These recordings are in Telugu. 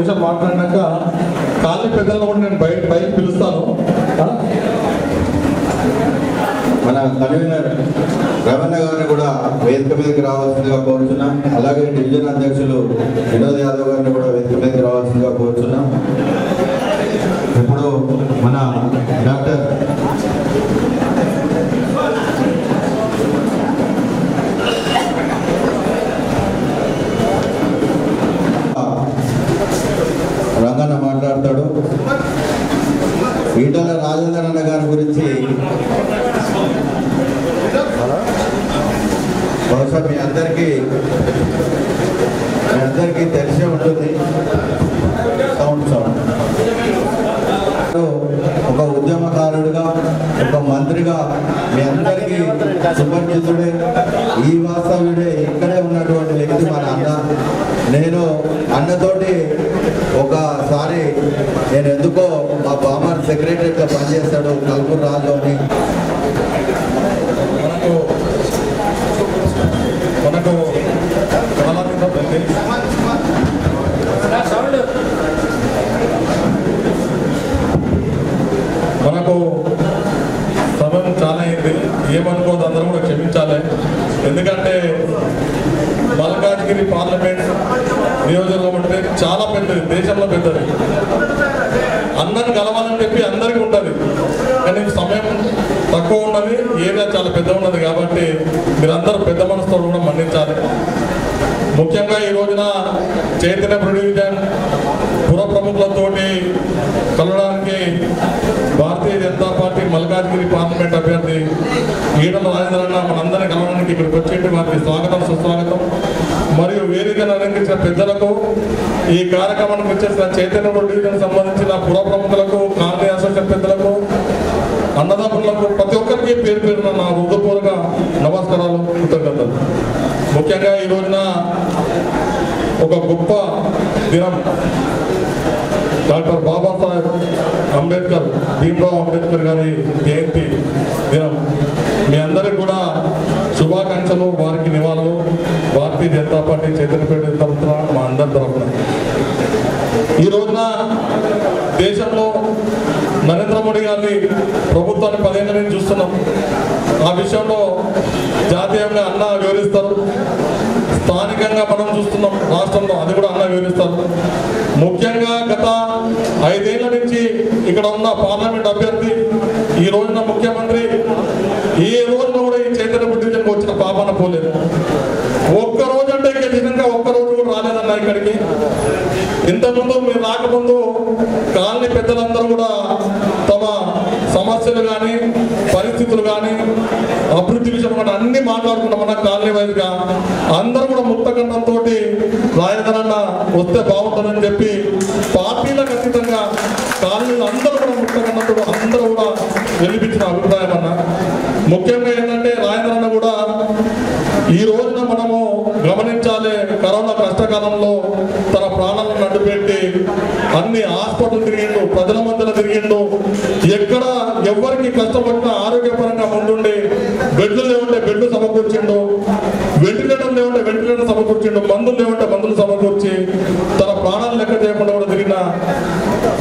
నిమిషాలు మాట్లాడినాక కాలనీ పెద్దలను కూడా నేను బయట పిలుస్తాను. మన కన్వీనర్ రమణ గారిని కూడా వేదిక మీదకి రావాల్సిందిగా కోరుతున్నాం. అలాగే డివిజన్ అధ్యక్షులు వినోద్ యాదవ్ గారిని కూడా వేదిక మీదకి రావాల్సిందిగా కోరుతున్నాం. ఇప్పుడు మన డాక్టర్ రంగన్న మాట్లాడతాడు. ఈటల రాజేందర్ అన్న గారి గురించి బహుశా మీ అందరికీ తెలిసే ఉంటుంది. ఒక ఉద్యమకారుడిగా, ఒక మంత్రిగా మీ అందరికీ సుపరిచితుడే, ఈ వాస్తవ్యుడే, ఇక్కడే ఉన్నటువంటి వ్యక్తి మన అన్న. నేను అన్నతోటి ఒకసారి నేను ఎందుకో మా బామర్ సెక్రటరీగా పనిచేస్తాడు కల్పూర్ రాజు అని. మనకు సమయం చాలా అయింది, ఏమనుకోవద్దు, అందరూ కూడా క్షమించాలి. ఎందుకంటే మల్కాజ్గిరి పార్లమెంట్ నియోజకవర్గం అంటే చాలా పెద్దది, దేశంలో పెద్దది. అందరిని కలవాలని చెప్పి అందరికీ ఉంటుంది, కానీ సమయం తక్కువ ఉన్నది, ఏరియా చాలా పెద్ద ఉన్నది. కాబట్టి మీరందరూ పెద్ద మనసుతో కూడా మన్నించాలి. ముఖ్యంగా ఈ రోజున చైతన్య డివిజన్ పుర ప్రముఖులతోటి కలవడానికి భారతీయ జనతా పార్టీ మల్కాజ్గిరి పార్లమెంట్ అభ్యర్థి ఈటల రాజేందర్ అన్న మనందరినీ కలవడానికి ఇక్కడికి వచ్చేటి వారికి స్వాగతం, సుస్వాగతం. మరియు వేదికను అలంకరించిన పెద్దలకు, ఈ కార్యక్రమానికి వచ్చేసిన చైతన్య డివిజన్ సంబంధించిన పుర ప్రముఖులకు, కాలనీ అసోసియేషన్ పెద్దలకు, అన్నదాతలకు, ప్రతి ఒక్కరికి పేరు పేరున నా హృదయపూర్వక నమస్కారాలు, కృతజ్ఞతలు. ముఖ్యంగా ఈ రోజున ఒక గొప్ప దినం, డాక్టర్ బాబాసాహెబ్ అంబేద్కర్, భీమ్రావ్ అంబేద్కర్ గారి జయంతి దినం. మీ అందరికి కూడా శుభాకాంక్షలు, వారికి నివాళులు. భారతీయ జనతా పార్టీ చైతన్యపేట తరఫున, మా అందరి తరఫున ఈ రోజున దేశంలో నరేంద్ర మోడీ గారి ప్రభుత్వాన్ని 10 ఏళ్ళ నుంచి చూస్తున్నాం. ఆ విషయంలో జాతీయంగా అన్న వివరిస్తారు, స్థానికంగా మనం చూస్తున్నాం రాష్ట్రంలో, అది కూడా అన్న వివరిస్తారు. ముఖ్యంగా గత 5 ఏళ్ల నుంచి ఇక్కడ ఉన్న పార్లమెంట్ అభ్యర్థి, ఈ రోజున ముఖ్యమంత్రి, ఏ రోజున కూడా ఈ చైతన్య డివిజన్కి వచ్చిన పాపాన పోలేదు. ఒక్కరోజు అంటే ఖచ్చితంగా ఒక్కరోజు కూడా రాలేదన్న ఇక్కడికి. ఇంతకుముందు మీరు రాకముందు కాలనీ పెద్దలందరూ కూడా తమ సమస్యలు కానీ, పరిస్థితులు కానీ, అభివృద్ధి విషయం కానీ అన్ని మాట్లాడుకున్నామన్న కాలనీ వైద్యుగా. అందరూ కూడా ముక్తకంఠంతో రాజేంద్రన్న వస్తే బాగుంటుందని చెప్పి పార్టీలకు అతీతంగా కాలనీలు అందరూ కూడా ముక్తకంఠంతో అందరూ కూడా వెలిపించిన అభిప్రాయం అన్న. ముఖ్యంగా ఏంటంటే రాజేంద్రన్న కూడా ఈ రోజున మనము గమనించాలి, కరోనా కష్టకాలంలో తన ప్రాణాలను అడ్డుపెట్టి అన్ని హాస్పిటల్ తిరిగిండు, ప్రజల మధ్యలో తిరిగిండు. ఎక్కడ ఎవరికి కష్టపడినా ఆరోగ్యపరంగా ముందుండి, బెడ్లు లేవంటే బెడ్లు సమకూర్చిండు, వెంటిలేటర్ లేవంటే వెంటిలేటర్ సమకూర్చిండు, మందులు లేవంటే మందులు సమకూర్చి తన ప్రాణాలు లెక్క చేయకుండా కూడా తిరిగిన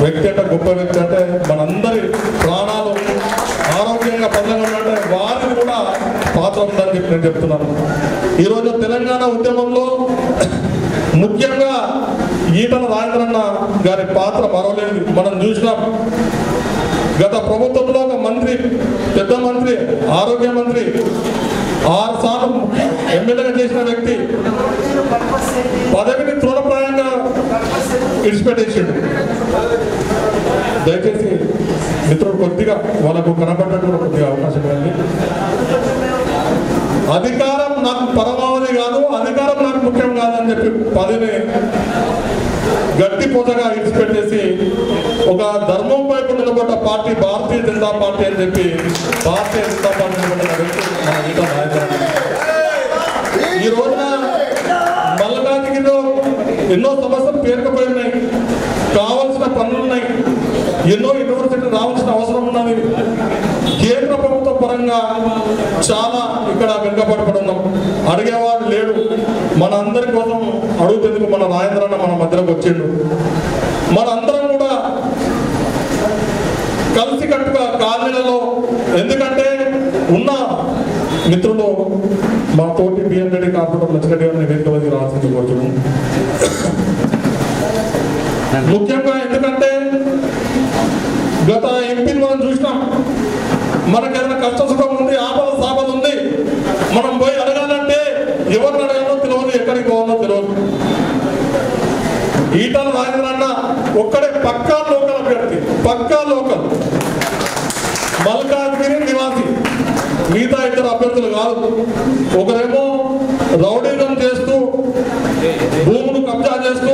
వ్యక్తి అంటే గొప్ప వ్యక్తి. అంటే మనందరి ప్రాణాలు ఆరోగ్యంగా పదంగా ఉంటే వారిని కూడా పాత్ర ఉందని చెప్పి నేను చెప్తున్నాను. ఈరోజు తెలంగాణ ఉద్యమంలో ముఖ్యంగా ఈటల రాజేంద్రన్న గారి పాత్ర మరవలేదు. మనం చూసినాం, గత ప్రభుత్వంలో ఒక మంత్రి, పెద్ద మంత్రి, ఆరోగ్య మంత్రి, 6 సార్లు ఎమ్మెల్యేగా చేసిన వ్యక్తి పదవిని తృణప్రాయంగా విడిచిపెట్టేసిండు. దయచేసి మిత్రుడు కొద్దిగా వాళ్ళకు కనబడ్డట్టు కొద్దిగా అవకాశం ఇవ్వండి. అధికారం నాకు పరమావధి కాదు, అధికారం నాకు ముఖ్యం కాదని చెప్పి పదవిని గట్టి పూజగా ఇడిచిపెట్టేసి ఒక ధర్మం వైపు నిలబడ్డ పార్టీ భారతీయ జనతా పార్టీ అని చెప్పి భారతీయ జనతా పార్టీ నిలబడిన వ్యక్తి మన ఈటల రాజేందర్. ఈ రోజున మల్కాజ్గిరిలో ఎన్నో సమస్యలు పేరుకుపోయి ఉన్నాయి, కావాల్సిన పనులున్నాయి, ఎన్నో యూనివర్సిటీలు రావాల్సిన అవసరం ఉన్నది. కేంద్ర ప్రభుత్వ పరంగా చాలా ఇక్కడ వెనుకబడి ఉన్నాం, అడిగేవాడు లేడు. మన అందరి కోసం అడుగుతేందుకు మన రాజేంద్రన్న మన మధ్యలోకి వచ్చిండు. కాలనీలలో. ఎందుకంటే ఉన్న మిత్రులు మా తోటి బిఎన్ రెడ్డి కార్పొరేటర్ లక్ష్మరెడ్డి గారిని వేదిక వద్దకు రావాల్సింది కోరుతున్నాం. ముఖ్యంగా ఎందుకంటే గత ఎంపీని మనం చూసినాం, మనకు ఏదైనా కష్ట సుఖం ఉంది, ఆపద సాపద ఉంది, మనం పోయి అడగాలంటే ఎవరిని అడగాలో తెలియదు, ఎక్కడికి పోవాలో తెలియదు. ఈటల రాజేంద్ర అన్న ఒక్కడే పక్కా లోకల్ అభ్యర్థి, పక్కా లోకల్ మల్కాజ్గిరి నివాసి. మిగతా ఇద్దరు అభ్యర్థులు కాదు. ఒకరేమో రౌడీజం చేస్తూ భూములు కబ్జా చేస్తూ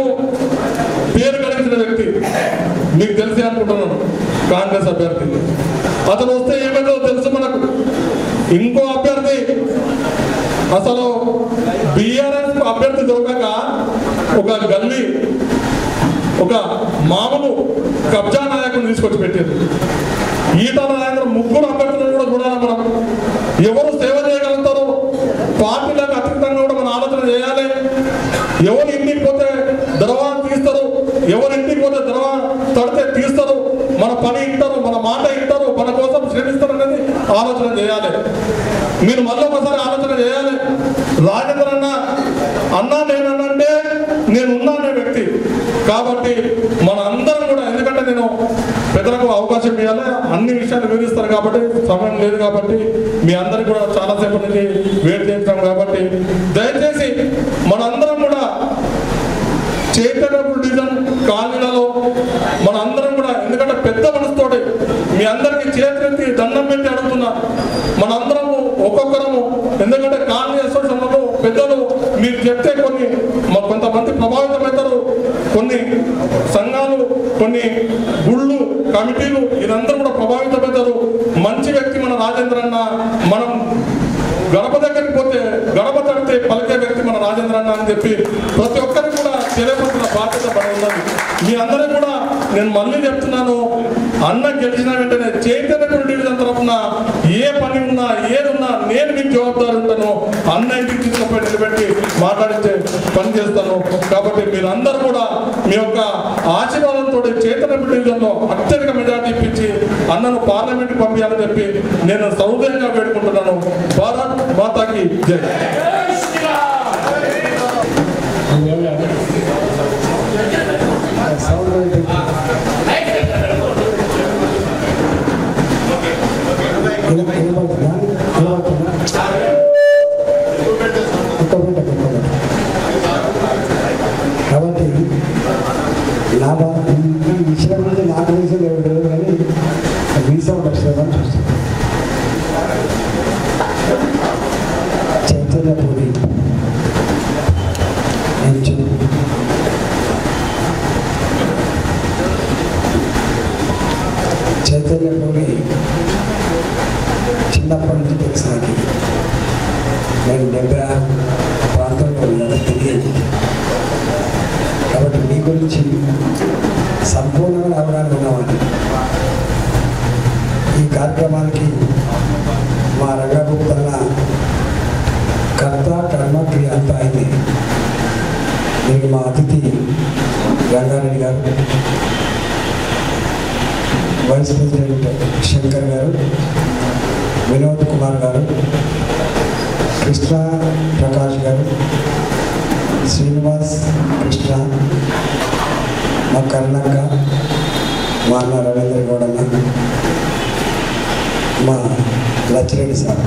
పేరు గడించిన వ్యక్తి, మీకు తెలిసి అనుకుంటున్నాను, కాంగ్రెస్ అభ్యర్థి. అతను వస్తే ఏమైందో తెలుసు మనకు. ఇంకో అభ్యర్థి అసలు బిఆర్ఎస్ అభ్యర్థి దొరకక ఒక గల్లీ ఒక మామూలు కబ్జా నాయకుని తీసుకొచ్చి పెట్టారు. ఈటల రాజేంద్ర ముగ్గురు అభ్యర్థులను కూడా చూడాలి మనం. ఎవరు సేవ చేయగలుగుతారు, పార్టీలకు అతీతంగా కూడా మనం ఆలోచన చేయాలి. ఎవరు ఇంటికి పోతే దర్వా తీస్తారు, ఎవరు ఇంటికి పోతే దర్వా తడితే తీస్తారు, మన పని ఇంటారు, మన మాట ఇంటారు, మన కోసం శ్రమిస్తారు అనేది ఆలోచన చేయాలి. మీరు మళ్ళీ ఒకసారి ఆలోచన చేయాలి. రాజేంద్ర అన్నా నేనంటే నేనున్నా అనే వ్యక్తి కాబట్టి మన అందరం కూడా, ఎందుకంటే నేను పెద్దలకు అవకాశం ఇవ్వాలి, అన్ని విషయాలు వివరిస్తారు కాబట్టి సమయం లేదు కాబట్టి మీ అందరికి కూడా చాలాసేపు నుంచి వెయిట్ చేస్తాం కాబట్టి దయచేసి మనందరం కూడా చైతన్యపురం డివిజన్ కాలనీలలో మన అందరం కూడా, ఎందుకంటే పెద్ద మనసుతోటి మీ అందరికీ చేతులెత్తి దండం పెట్టి అడుగుతున్నా, మనందరము ఒక్కొక్కరము, ఎందుకంటే కాలనీ అసోసియేషన్లలో పెద్దలు మీరు చెప్తే కొంతమంది ప్రభావితమవుతారు, కొన్ని సంఘాలు, కొన్ని గుళ్ళు, కమిటీలు ఇదందరూ కూడా ప్రభావితమవుతారు. మంచి వ్యక్తి మన రాజేంద్ర అన్న. మనం గడప దగ్గరికి పోతే గడప తడితే పలికే వ్యక్తి మన రాజేంద్ర అన్న అని చెప్పి ప్రతి ఒక్కరికి కూడా తెలియపడుతున్న బాధ్యత పడి ఉన్నది. మీ అందరూ కూడా నేను మళ్ళీ చెప్తున్నాను, అన్న గెలిచిన వెంటనే చైతన్యపురం డివిజన్ తరఫున ఏ పని ఉన్నా ఏది ఉన్నా నేను మీకు జవాబుదారు ఉంటాను. అన్న ఇంటికి తీసుకుపోయి నిలబెట్టి మాట్లాడించే పని చేస్తాను. కాబట్టి మీరందరూ కూడా మీ యొక్క ఆశీర్వాదంతో చైతన్యపురం డివిజన్లో అత్యధిక మెజార్టీ ఇప్పించి అన్నను పార్లమెంట్కి పంపించాలని చెప్పి నేను సౌదర్యంగా వేడుకుంటున్నాను. భారత్ మాతాకి జై. కాబట్టి నా విషయం గురించి నాకు తెలిసి లేదు, కానీ వీసా లక్ష్యం చూస్తాను. చైతన్యపురి చైతన్యపురి చిన్నప్పటి నుంచి తెలుసు నాకు. నేను 76 ప్రాంతంలో తెలియదు కాబట్టి మీ గురించి సంపూర్ణంగా అవగాహన ఉన్నవాడిని. ఈ కార్యక్రమానికి మా రంగగుప్తన్న కర్త కర్మ క్రియ అంతా అయింది. దీనికి మా అతిథి రంగారెడ్డి గారు, వైస్ ప్రెసిడెంట్ శంకర్ గారు, వినోద్ కుమార్ గారు, కృష్ణ ప్రకాష్ గారు, శ్రీనివాస్ కృష్ణ, మా కర్ణక్క, మా అన్న రవీంద్ర గౌడన్న, మా లచ్చిరెడ్డి సార్,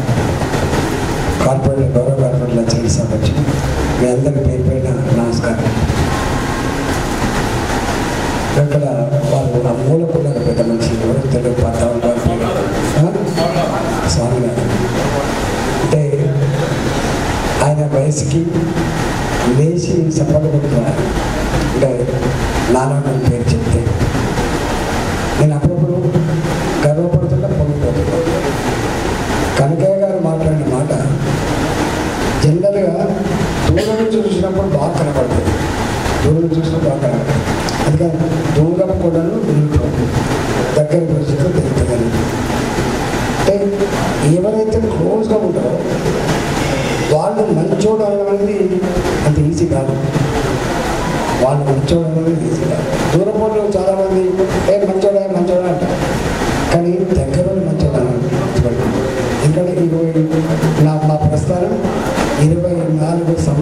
కార్పొరేటర్ గౌరవ కార్పొరేటర్ లచ్చిరెడ్డి సార్ వచ్చి మీ అందరికీ పేరు పైన నమస్కారం. ఇక్కడ వాళ్ళు ఆ మూలకున్నారు పెద్ద మనిషి, ఎవరు తెలుగు పడతా స్వామి గారు. అంటే ఆయన వయసుకి లేచి చెప్పలు కొడుతున్నారు. అంటే నాన్న పేరు చెప్తే నేను అప్పుడప్పుడు గర్వపడుతున్నా, పొంగిపోతున్నా. కనకయ్య గారు మాట్లాడిన మాట జనరల్గా దూరం నుంచి చూసినప్పుడు బాగా కనపడుతుంది, దూరం నుంచి చూసినప్పుడు బాగా కనపడుతుంది. అందుకని దూరం కూడా దగ్గర పరిస్థితులు తెలుపుతుంది. అంటే ఎవరైతే క్లోజ్గా ఉంటారో వాళ్ళు మంచోడు అనేది అంత ఈజీ కాదు. వాళ్ళు మంచోడు అనేది ఈజీ కాదు. దూరం వాళ్ళు చాలామంది మంచోడా అంటారు, కానీ దగ్గర మంచోడా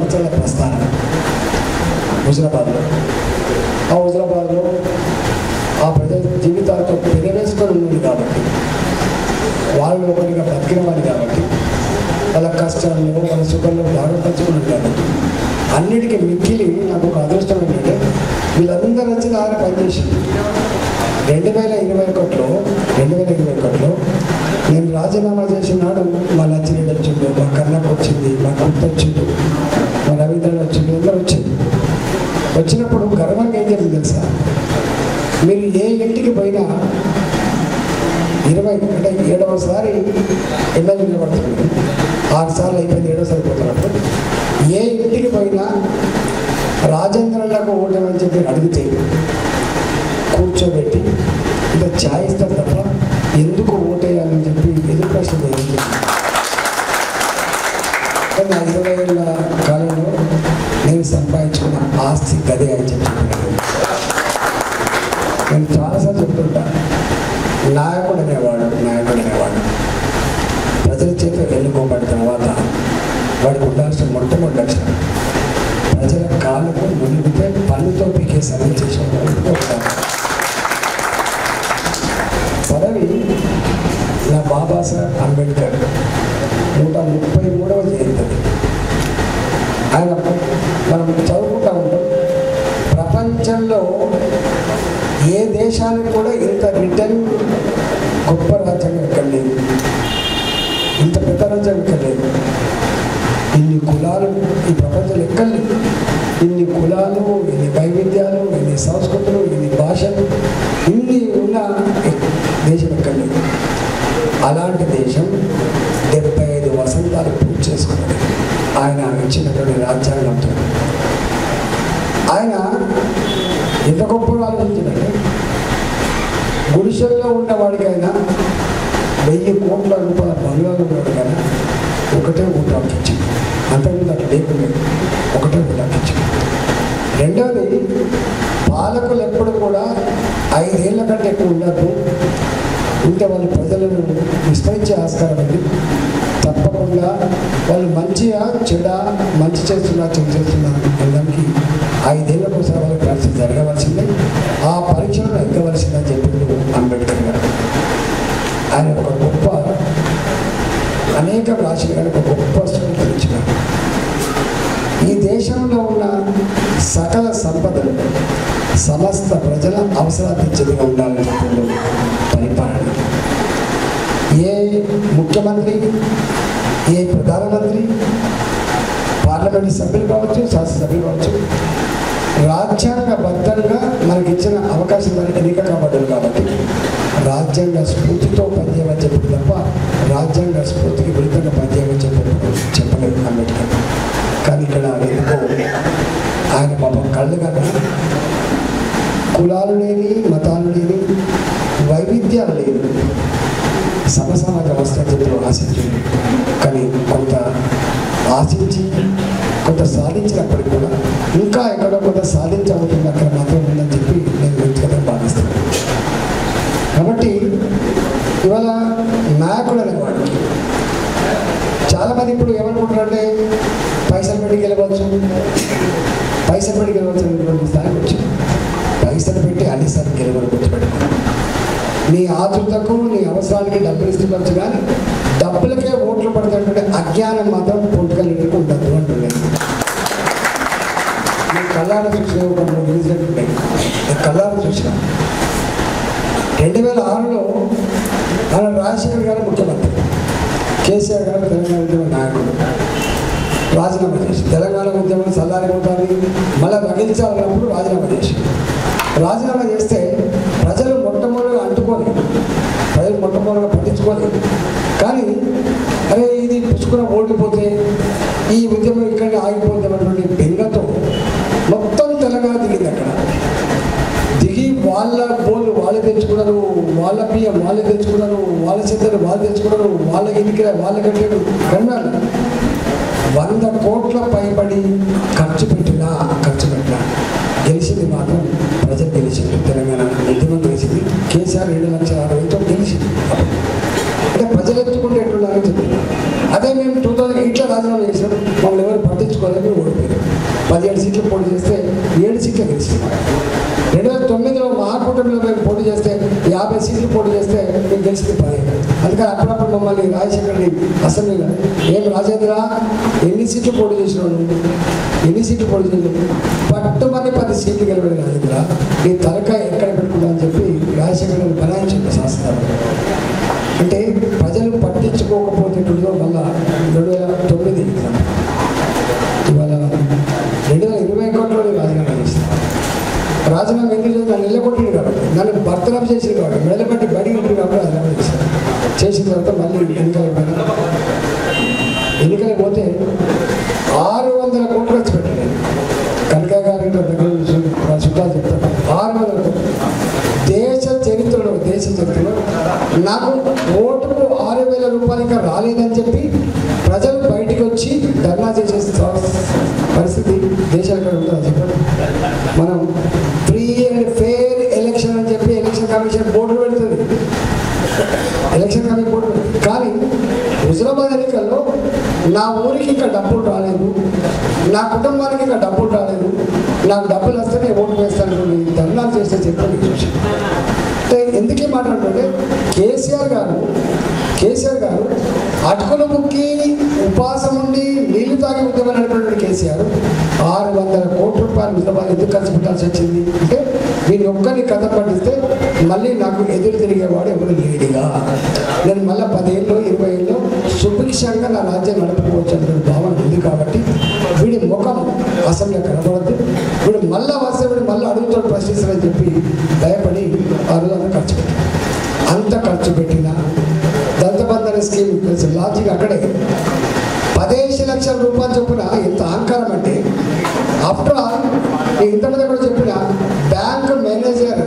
సంవత్సరాల ప్రస్థానం హుజరాబాద్లో. ఆ హుజరాబాద్లో ఆ ప్రజల జీవితాలతో పెనవేసుకొని ఉంది కాబట్టి, వాళ్ళు ఒకరిగా బతికిన వాళ్ళు కాబట్టి, వాళ్ళ కష్టాల్లో వాళ్ళ సుఖంలో బాగా పంచుకున్నారు కాబట్టి, అన్నిటికీ మిక్కిలి నాకు ఒక అదృష్టం ఏంటంటే వీళ్ళందరూ వచ్చి దాని పనిచేసింది. 2021లో నేను రాజీనామా చేసినాడు మా నచ్చిరెడ్డి వచ్చిండు, మా కన్నకు వచ్చింది, మా కుర్త వచ్చిండు, మా రవీంద్రన్ వచ్చింది, అందరూ వచ్చింది. వచ్చినప్పుడు గర్వంగా ఏం జరిగింది తెలుసా? మీరు ఏ ఇంటికి పోయినా 7వసారి ఎమ్మెల్యే నిలబడుతుంది, 6 సార్లు అయిపోయింది, 7వసారి పోతున్నప్పుడు ఏ ఇంటికి పోయినా రాజేంద్రన్లకు ఓటమని చెప్పి అడిగితే కూర్చోబెట్టి ఇంకా ఛాయ్ ఇస్తారు తప్ప ఎందుకు ఓటేయాలని చెప్పి ఎదురు ప్రశ్న జరిగింది. కానీ 20 ఏళ్ళ కాలంలో నేను సంపాదించుకున్న ఆస్తి గదే అని చెప్తున్నాను. నేను చాలాసార్లు చెప్తుంటా, నాయకుడు అనేవాడు ప్రజల చేత ఎన్నుకోబడిన తర్వాత వాడికి ఉండాల్సిన మొట్టమొదటి లక్షణం ప్రజల కాళ్ళకు మునిగితే పన్నుతో పీకే సర్వే చేసేవాడు. పదవి నా బాబాసాహెబ్ అంబేద్కర్ 133వ జయంతి. ఆయన మనం చదువుకుంటా ఉంటాం, ప్రపంచంలో ఏ దేశానికి కూడా ఇంత రిటర్న్ గొప్ప రాజ్యాంగం ఎక్కడ లేదు, ఇంత పెద్ద రాజ్యాంగం ఎక్కడ లేదు. ఇన్ని కులాలు ఈ ప్రపంచంలో ఎక్కడ లేదు. ఇన్ని కులాలు, ఇన్ని వైవిధ్యాలు, ఇన్ని సంస్కృతులు, ఇన్ని భాషలు, ఇన్ని ఉన్న దేశం ఎక్కడ లేదు. అలాంటి దేశం 75 వసంతాలు పూర్తి చేసుకున్నది ఆయన ఇచ్చినటువంటి రాజ్యాంగంతో. ఆయన ఎంత గొప్పగా ఆలోచించాడంటే, గుడిసెల్లో ఉన్నవాడికైనా 1000 కోట్ల రూపాయల బంగారు ఉన్నవాడికైనా ఒకటే ఓటాకి ఇచ్చింది. అంతకుముందు అట్లా లేకుండా ఒకటే ఓటాకి ఇచ్చింది. రెండవది, పాలకులు ఎప్పుడు కూడా 5 ఏళ్ల కంటే ఎక్కువ ఉండద్దు, ఉంటే వాళ్ళు ప్రజలను విస్మరించే ఆస్కారం ఉంది. తప్పకుండా వాళ్ళు మంచిగా చెడా, మంచి చేస్తున్నా చెడు చేస్తున్నా అనడానికి 5 ఏళ్ళకు ఒకసారి వాళ్ళకి పరీక్ష జరగవలసిందే, ఆ పరీక్షలను ఎక్కవలసిందని చెప్పిండు అంబేద్కర్ గారు. ఆయన ఒక గొప్ప అనేక రాశి గారు ఒక గొప్ప స్ఫూర్తి ఇచ్చినారు. ఈ దేశంలో ఉన్న సకల సంపదలు సమస్త ప్రజల అవసరాలు తీర్చేదిగా ఉండాలని చెప్పిండు పరిపాలన. ఏ ముఖ్యమంత్రి, ఏ ప్రధానమంత్రి, పార్లమెంట్ సభ్యులు కావచ్చు, శాసనసభ్యులు కావచ్చు, రాజ్యాంగబద్ధంగా మనకి ఇచ్చిన అవకాశం మనకి ఎన్నిక కాబడ్డారు కాబట్టి రాజ్యాంగ స్ఫూర్తితో పనిచేయమని చెప్పి తప్ప రాజ్యాంగ స్ఫూర్తికి విరుద్ధంగా పనిచేయమని చెప్పలేదు అంబేద్కర్. కానీ ఇక్కడ ఎందుకో ఆయన పాపం కళ్ళు కన్నా కులాలు లేని, మతాలు లేని, వైవిధ్యాలు లేని సమసమాజ వస్త్రతో ఆశించింది. కానీ కొంత ఆశించి కొంత సాధించినప్పటికీ కూడా ఇంకా ఎక్కడో కొంత సాధించబోతుంది అక్కడ మాత్రం ఉందని చెప్పి నేను వ్యక్తిగతంగా భావిస్తాను. కాబట్టి ఇవాళ నాయకుడు అనేవాడు చాలామంది ఇప్పుడు ఏమనుకుంటారంటే పైసలు పెట్టి గెలవచ్చు అనేటువంటి స్థాయికి వచ్చింది. పైసలు పెట్టి అన్నిసార్లు గెలవడం గుర్తుపెట్టుకోండి. నీ ఆతృతకు, నీ అవసరానికి డబ్బులు ఇస్తుండొచ్చు, కానీ డబ్బులకే ఓట్లు పడుతుంటే అజ్ఞానం మాత్రం పొలిటికల్ లీడర్కి ఉండదు అంటున్నాను. నేను కళ్ళారు చూసిన ఒక 3 ఇన్సిడెంట్ ఉన్నాయి. నేను కళ్ళారు చూసిన 2006లో మన రాజశేఖర్ గారు ముఖ్యమంత్రి, కేసీఆర్ గారు తెలంగాణ ఉద్యమ నాయకుడు, రాజీనామా చేసి తెలంగాణ ఉద్యమం చల్లారిపోతుంది, మళ్ళీ రగిలించాలన్నప్పుడు రాజీనామా చేస్తే ప్రజలు మొట్టమొదటిగా పట్టించుకోలేదు. కానీ అరే ఇది పుచ్చుకున్న ఓడిపోతే ఈ ఉద్యమం ఇక్కడికి ఆగిపోతున్నటువంటి బెంగతో మొత్తం తెలంగాణ దిగింది. అక్కడ దిగి వాళ్ళ బోళ్ళు వాళ్ళు తెచ్చుకున్నారు, వాళ్ళ బియ్యం వాళ్ళే తెచ్చుకున్నారు, వాళ్ళ చెత్తలు వాళ్ళు తెచ్చుకున్నారు, వాళ్ళ ఎన్నికల వాళ్ళ కట్టారు. కన్నాడు 100 కోట్ల పైబడి ఖర్చు పెట్టినా గెలిచింది మాత్రం ప్రజలు గెలిచింది. తెలంగాణ ఉద్యమం గెలిచింది. కేసీఆర్ 7,60,000తో గెలిచింది. అంటే ప్రజలు ఎత్తుకుంటే ఎట్లున్నారని చెప్తున్నారు. అదే మేము 2008లో రాజీనామా చేసినాం, మమ్మల్ని ఎవరు పట్టించుకోవాలని ఓడిపోయారు. 17 సీట్లు పోటీ చేస్తే 7 సీట్లు గెలిచింది. 2009లో మహాకూటమిలో మేము పోటీ చేస్తే 50 సీట్లు పోటీ చేస్తే మేము గెలిచింది 15. అందుకని అప్పుడప్పుడు మమ్మల్ని రాజశేఖర్ని అసెంబ్లీలో ఏం రాజేంద్ర ఎన్ని సీట్లు పోటీ చేసినాడు, ఎన్ని సీట్లు పోటీ చేసినాడు, పట్టుమని 10 సీట్లు గెలవడం రాజేంద్ర, నీ తలకాయ ఎక్కడ పెట్టుకుంటా అని చెప్పి రాజశేఖర్ని బనాయించండి శాస్త్రాలు. అంటే ప్రజలు పట్టించుకోకపోతే మళ్ళా 2009 ఇవాళ 2021లో రాజీనామా చేస్తాను. రాజీనామా ఎందుకు చేసి నన్ను నిలబొట్టింది కాబట్టి, నన్ను బర్తరఫ్ చేసింది కాబట్టి, నిలబెట్టి బయటికి ఉంటుంది కాబట్టి రాజీనామా చేశాను. చేసిన తర్వాత మళ్ళీ ఎన్నికలకు పోతే 600 కోట్లు ఖర్చు పెట్టాను. కనకయ్య గారి దగ్గర చుట్టాలు చెప్తాను. 600 కోట్లు దేశ చరిత్రలో నాకు ఓటుకు 6,000 రూపాయలు ఇంకా రాలేదని చెప్పి ప్రజలు బయటికి వచ్చి ధర్నా చేసే పరిస్థితి దేశానికి ఉంటుందని చెప్పండి. మనం ఫ్రీ అండ్ ఫెయిర్ ఎలక్షన్ అని చెప్పి ఎలక్షన్ కమిషన్ బోర్డు పెడుతుంది, ఎలక్షన్ కమిషన్ బోర్డు. కానీ హుజరాబాద్ ఎన్నికల్లో నా ఊరికి ఇంకా డబ్బులు రాలేదు, నా కుటుంబానికి ఇంకా డబ్బులు రాలేదు, నాకు డబ్బులు వస్తేనే ఓటు వేస్తాను ధర్నాలు చేస్తే చెప్పండి చూసి. అంటే ఎందుకే మాట్లాడుతుంటే కేసీఆర్ గారు అటుకులు ముక్కి ఉపవాసం ఉండి నీళ్లు తాగి ఉద్యమం నడిపినటువంటి కేసీఆర్ 600 కోట్ల రూపాయలు హుజరాబాద్ ఎందుకు ఖర్చు పెట్టాల్సి వచ్చింది అంటే వీని ఒక్కరిని కథ పట్టిస్తే మళ్ళీ నాకు ఎదురు తిరిగేవాడు ఎవరు లేడిగా, నేను మళ్ళీ 10 ఏళ్ళు 20 ఏళ్ళు సుభిక్షంగా నా రాజ్యం నడుపుకోవచ్చు అనే భావన ఉంది. కాబట్టి వీడి ముఖం అసెంబ్లీ కనబడద్దు, వీడు మళ్ళీ వస్తే వీడు మళ్ళీ అడుగుతాడు ప్రశ్నిస్తారని చెప్పి భయపడి ఆ రోజు అంత ఖర్చు పెట్టాను. అంత ఖర్చు పెట్టిన దళితబంధన స్కీమ్ తెలుసు లాజిక్ అక్కడే 15 లక్షల రూపాయలు చొప్పున ఎంత అహంకారం అంటే, ఆఫ్టర్ ఆల్ నేను ఇంతమంది కూడా చెప్పిన బ్యాంకు మేనేజర్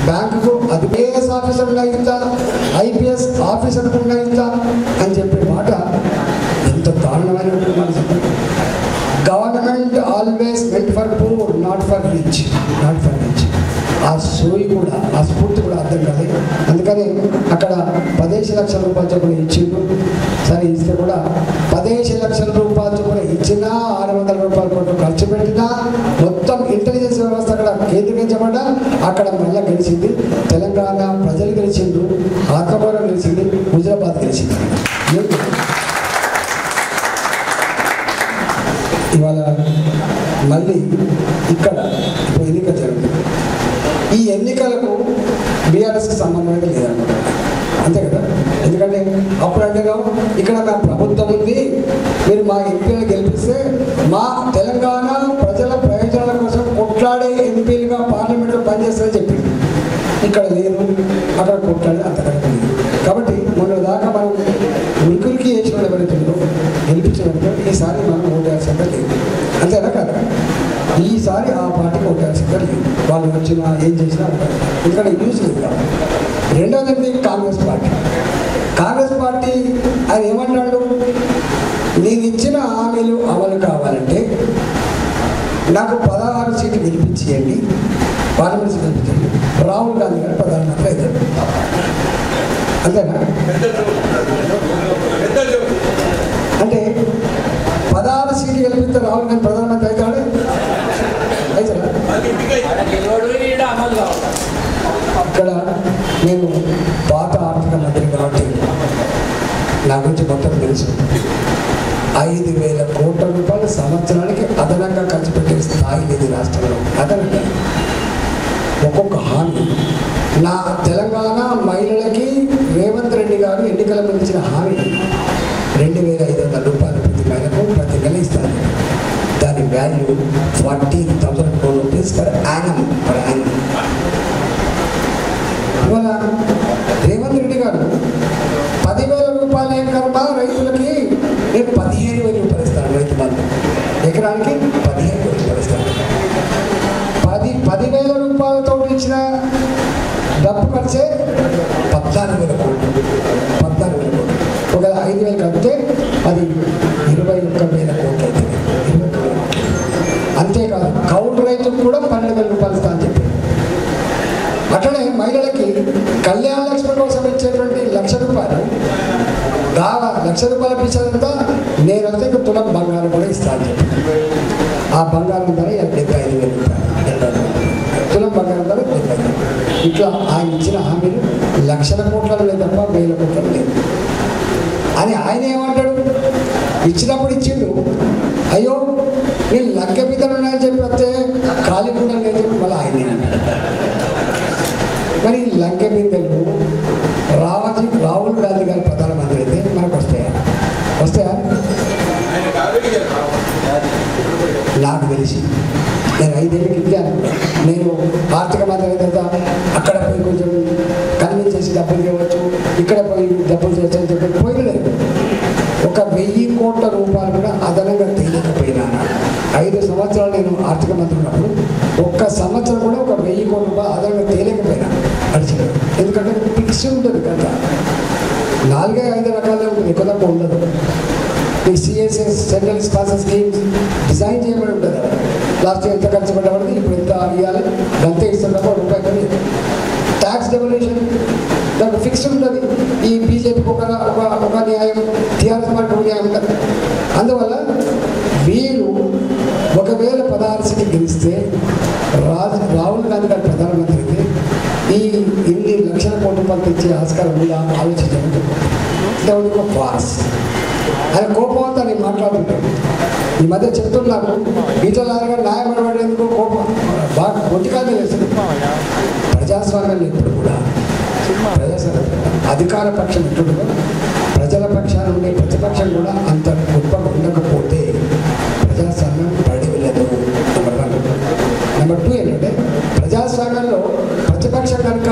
బ్యాంకుకు అది ఐఏఎస్ ఆఫీసర్ ఉన్నా ఇంత, IPS ఆఫీసర్ ఉన్నా ఇంత అని చెప్పే మాట ఎంత దారుణమైనటువంటి మాట చెప్పండి. Government always meant for poor not for rich. ఆ సోయి కూడా ఆ స్ఫూర్తి కూడా అర్థం కాదు. అందుకని అక్కడ 15 లక్షల రూపాయలు చొప్పున ఇచ్చిండు. సరే ఇస్తే కూడా 15 లక్షల రూపాయలు చొప్పున ఇచ్చినా 600 రూపాయల కోట్లు ఖర్చు పెట్టినా మొత్తం ఇంటెలిజెన్స్ వ్యవస్థ అక్కడ కేంద్రీకరించబడ్డా అక్కడ మళ్ళీ గెలిచింది తెలంగాణ ప్రజలు గెలిచిండు, ఆత్మగౌరవం గెలిచింది, హుజరాబాద్ గెలిచింది. ఇవాళ మళ్ళీ ఇక్కడ ఇప్పుడు ఎన్నిక జరుగుతుంది. ఈ ఎన్నికలకు బీఆర్ఎస్కి సంబంధం అయితే లేదన్నమాట, అంతే కదా. ఎందుకంటే అప్పుడు అంటేగా ఇక్కడ మా ప్రభుత్వం ఉంది, మీరు మా ఎంపీలు గెలిపిస్తే మా తెలంగాణ ప్రజల ప్రయోజనాల కోసం కొట్లాడే ఎంపీలుగా పార్లమెంట్లో పనిచేస్తారని చెప్పింది. ఇక్కడ లేదు, అక్కడ కొట్లాడే అంతకంటే లేదు. కాబట్టి మొన్న దాకా మనం ఉనికిరికి వేసిన ఎవరైతే గెలిపించినట్టు ఈసారి మనం ఓటేయాల్సిందే లేదు, అంతేనా కదా. ఈసారి ఆ పార్టీకి ఓటేయాల్సిందే లేదు, వాళ్ళు వచ్చినా ఏం చేసినా ఇక్కడ యూజ్ లేదు. రెండవది కాంగ్రెస్ పార్టీ ఆయన ఏమన్నాడు, నేను ఇచ్చిన హామీలు అమలు కావాలంటే నాకు 16 సీట్లు గెలిపించేయండి, పార్లమెంట్ సీట్లు గెలిపించండి, రాహుల్ గాంధీ గారు ప్రధానమంత్రి అవుతాడు, అంతేనా. అంటే 16 సీట్లు గెలిపిస్తే రాహుల్ గాంధీ ప్రధానమంత్రి అవుతాడు. ఇక్కడ నేను పాత ఆర్థిక మంత్రి కాబట్టి నా గురించి మొత్తం తెలుసు. 5,000 కోట్ల రూపాయలు సంవత్సరానికి అదనంగా ఖర్చు పెట్టే స్థాయి లేదు రాష్ట్రంలో. అదనంగా ఒక్కొక్క హామీ నా తెలంగాణ మహిళలకి రేవంత్ రెడ్డి గారు ఎన్నికల ముందు ఇచ్చిన హామీ 2,500 రూపాయలు ప్రతి మహిళకు ప్రతి నెల ఇస్తారు. దాని value 40,000 crore rupees per annum. ఇవాళ రేవంత్ రెడ్డి గారు 10,000 రూపాయలు ఏం కనుక రైతులకి నేను 15,000 రూపాయలు ఇస్తాను. రైతు బంధు ఎకరానికి 15,000 రూపాయలు ఇస్తాను. 10,000 రూపాయలతో ఇచ్చిన డబ్బు ఖర్చే 14,000 కోట్లు. ఒకవేళ 5,000 కలిపితే అది 21,000 కోట్లు అవుతుంది. అంతేకాదు కౌలు రైతుకు కూడా 12,000 రూపాయలు ఇస్తా అని చెప్పి. అట్లనే మహిళలకి కళ్యాణ లక్ష్మి కోసం ఇచ్చేటువంటి 1,00,000 రూపాయలు 1,00,000 రూపాయలు ఇచ్చేదంతా నేను అంతే తులం బంగారం కూడా ఇస్తాను చెప్పి. ఆ బంగారం ధర 75,000 రూపాయలు, తులం బంగారం ధర 75,000. ఇట్లా ఆయన ఇచ్చిన హామీలు లక్షల కోట్లలో లేదు తప్ప వేల కోట్లలో లేదు అని ఆయన ఏమంటాడు. ఇచ్చినప్పుడు ఇచ్చిండు, అయ్యో నేను లక్క బిద్దలు ఉన్నాయని చెప్పి వస్తే ఖాళీ కూడా లేదు చెప్పి మళ్ళీ ఆయనే అన్నాడు. మరి లంకె బిందెలు రాహుల్ గాంధీ గారి ప్రధానమంత్రి అయితే మనకు వస్తాయా? నాకు తెలిసి నేను 5 ఏళ్ళకి ఇచ్చాను. నేను ఆర్థిక మంత్రి అయిన తర్వాత అక్కడ పోయి కొంచెం కన్విన్స్ చేసి డబ్బులు ఇవ్వచ్చు, ఇక్కడ పోయి డబ్బులు చేయొచ్చని చెప్పి పోయలేదు. 1,000 కోట్ల రూపాయలు కూడా అదనంగా తెలియకపోయినా 5 సంవత్సరాలు నేను ఆర్థిక మంత్రి ఉన్నప్పుడు ఒక్క సంవత్సరం కూడా 1,000 కోట్ల రూపాయలు అదనంగా తేలేకపోయినా అడిచాను. ఎందుకంటే ఫిక్స్ ఉంటుంది కదా, 4-5 రకాలుగా ఉంటుంది, ఎక్కువ తక్కువ ఉండదు. ఈ CSS central sponsor schemes design చేయబడి ఉంటుంది. లాస్ట్ ఎంత ఖర్చు పెట్టబడింది, ఇప్పుడు ఎంత ఇవ్వాలి, అంతే ఇస్తున్న రూపాయి కానీ ట్యాక్స్ డెవల్యూషన్ దానికి ఫిక్స్డ్ ఉంటుంది. ఈ బీజేపీకి ఒక న్యాయం, టీఆర్ఎస్ పార్టీ ఒక న్యాయం ఉంటుంది. అందువల్ల వీరు ఒకవేళ 16 సీట్లు గెలిస్తే రాహుల్ గాంధీ గారు ప్రధానమంత్రి అయితే ఈ ఇన్ని లక్షల కోట్ల రూపాయలు తెచ్చే ఆస్కారం ఉందా ఆలోచించడం ఒక ఫార్స్. ఆయన కోపంతో నేను మాట్లాడుతుంటాను. ఈ మధ్య చెప్తున్నాను, ఈటలాగా న్యాయం పడేందుకు కోపం బాగా కొద్దిగానే వేస్తుంది. ప్రజాస్వామ్యాన్ని ఎప్పుడు కూడా అధికార పక్షం ఎట్టుడుగా ప్రజల పక్షాన ఉండే ప్రతిపక్షం కూడా అంత గొప్పగా ఉండకపోతే ప్రజాస్వామ్యం పడిలేదు. నెంబర్ 2 ఏంటంటే ప్రజాస్వామ్యంలో ప్రతిపక్షం కనుక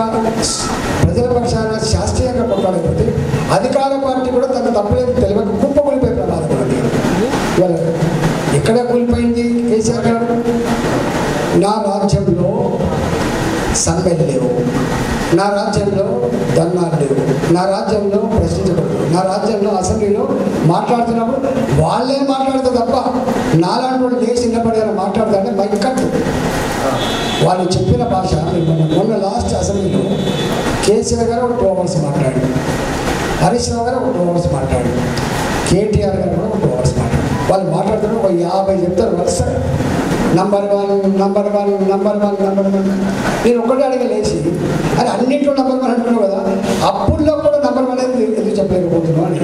ప్రజల పక్షాన శాస్త్రీయంగా కొట్లాడకపోతే అధికార పార్టీ కూడా తన తప్పులేదు తెలియక కుప్పకూలిపోయే ప్రమాదం ఉంది. ఇవాళ ఎక్కడ కూలిపోయింది కేసీఆర్ గారు? నా రాజ్యంలో సమ్మెలు లేవు, నా రాజ్యంలో ధర్నాలు లేవు, నా రాజ్యంలో ప్రశ్నించకూడదు, నా రాజ్యంలో అసెంబ్లీలో మాట్లాడుతున్నప్పుడు వాళ్ళే మాట్లాడతారు తప్ప నాలాంటి వాళ్ళు లేచి నిలబడేలా మాట్లాడతారంటే మైక్ కట్టు. వాళ్ళు చెప్పిన భాష మొన్న లాస్ట్ అసెంబ్లీలో కేసీఆర్ గారు ఒక 2 అవర్స్ మాట్లాడారు, హరీష్ రావు గారు ఒక 2 అవర్స్ మాట్లాడారు, కేటీఆర్ గారు కూడా ఒక 2 అవర్స్ మాట్లాడారు. వాళ్ళు మాట్లాడుతున్న ఒక 50 చెప్తారు వరుస నంబర్ వన్. నేను ఒకటే అడిగి లేచి అది అన్నింటిలో నంబర్ 1 అంటున్నావు కదా, అప్పుల్లో కూడా నంబర్ 1 అనేది ఎందుకు చెప్పలేకపోతున్నావు అని.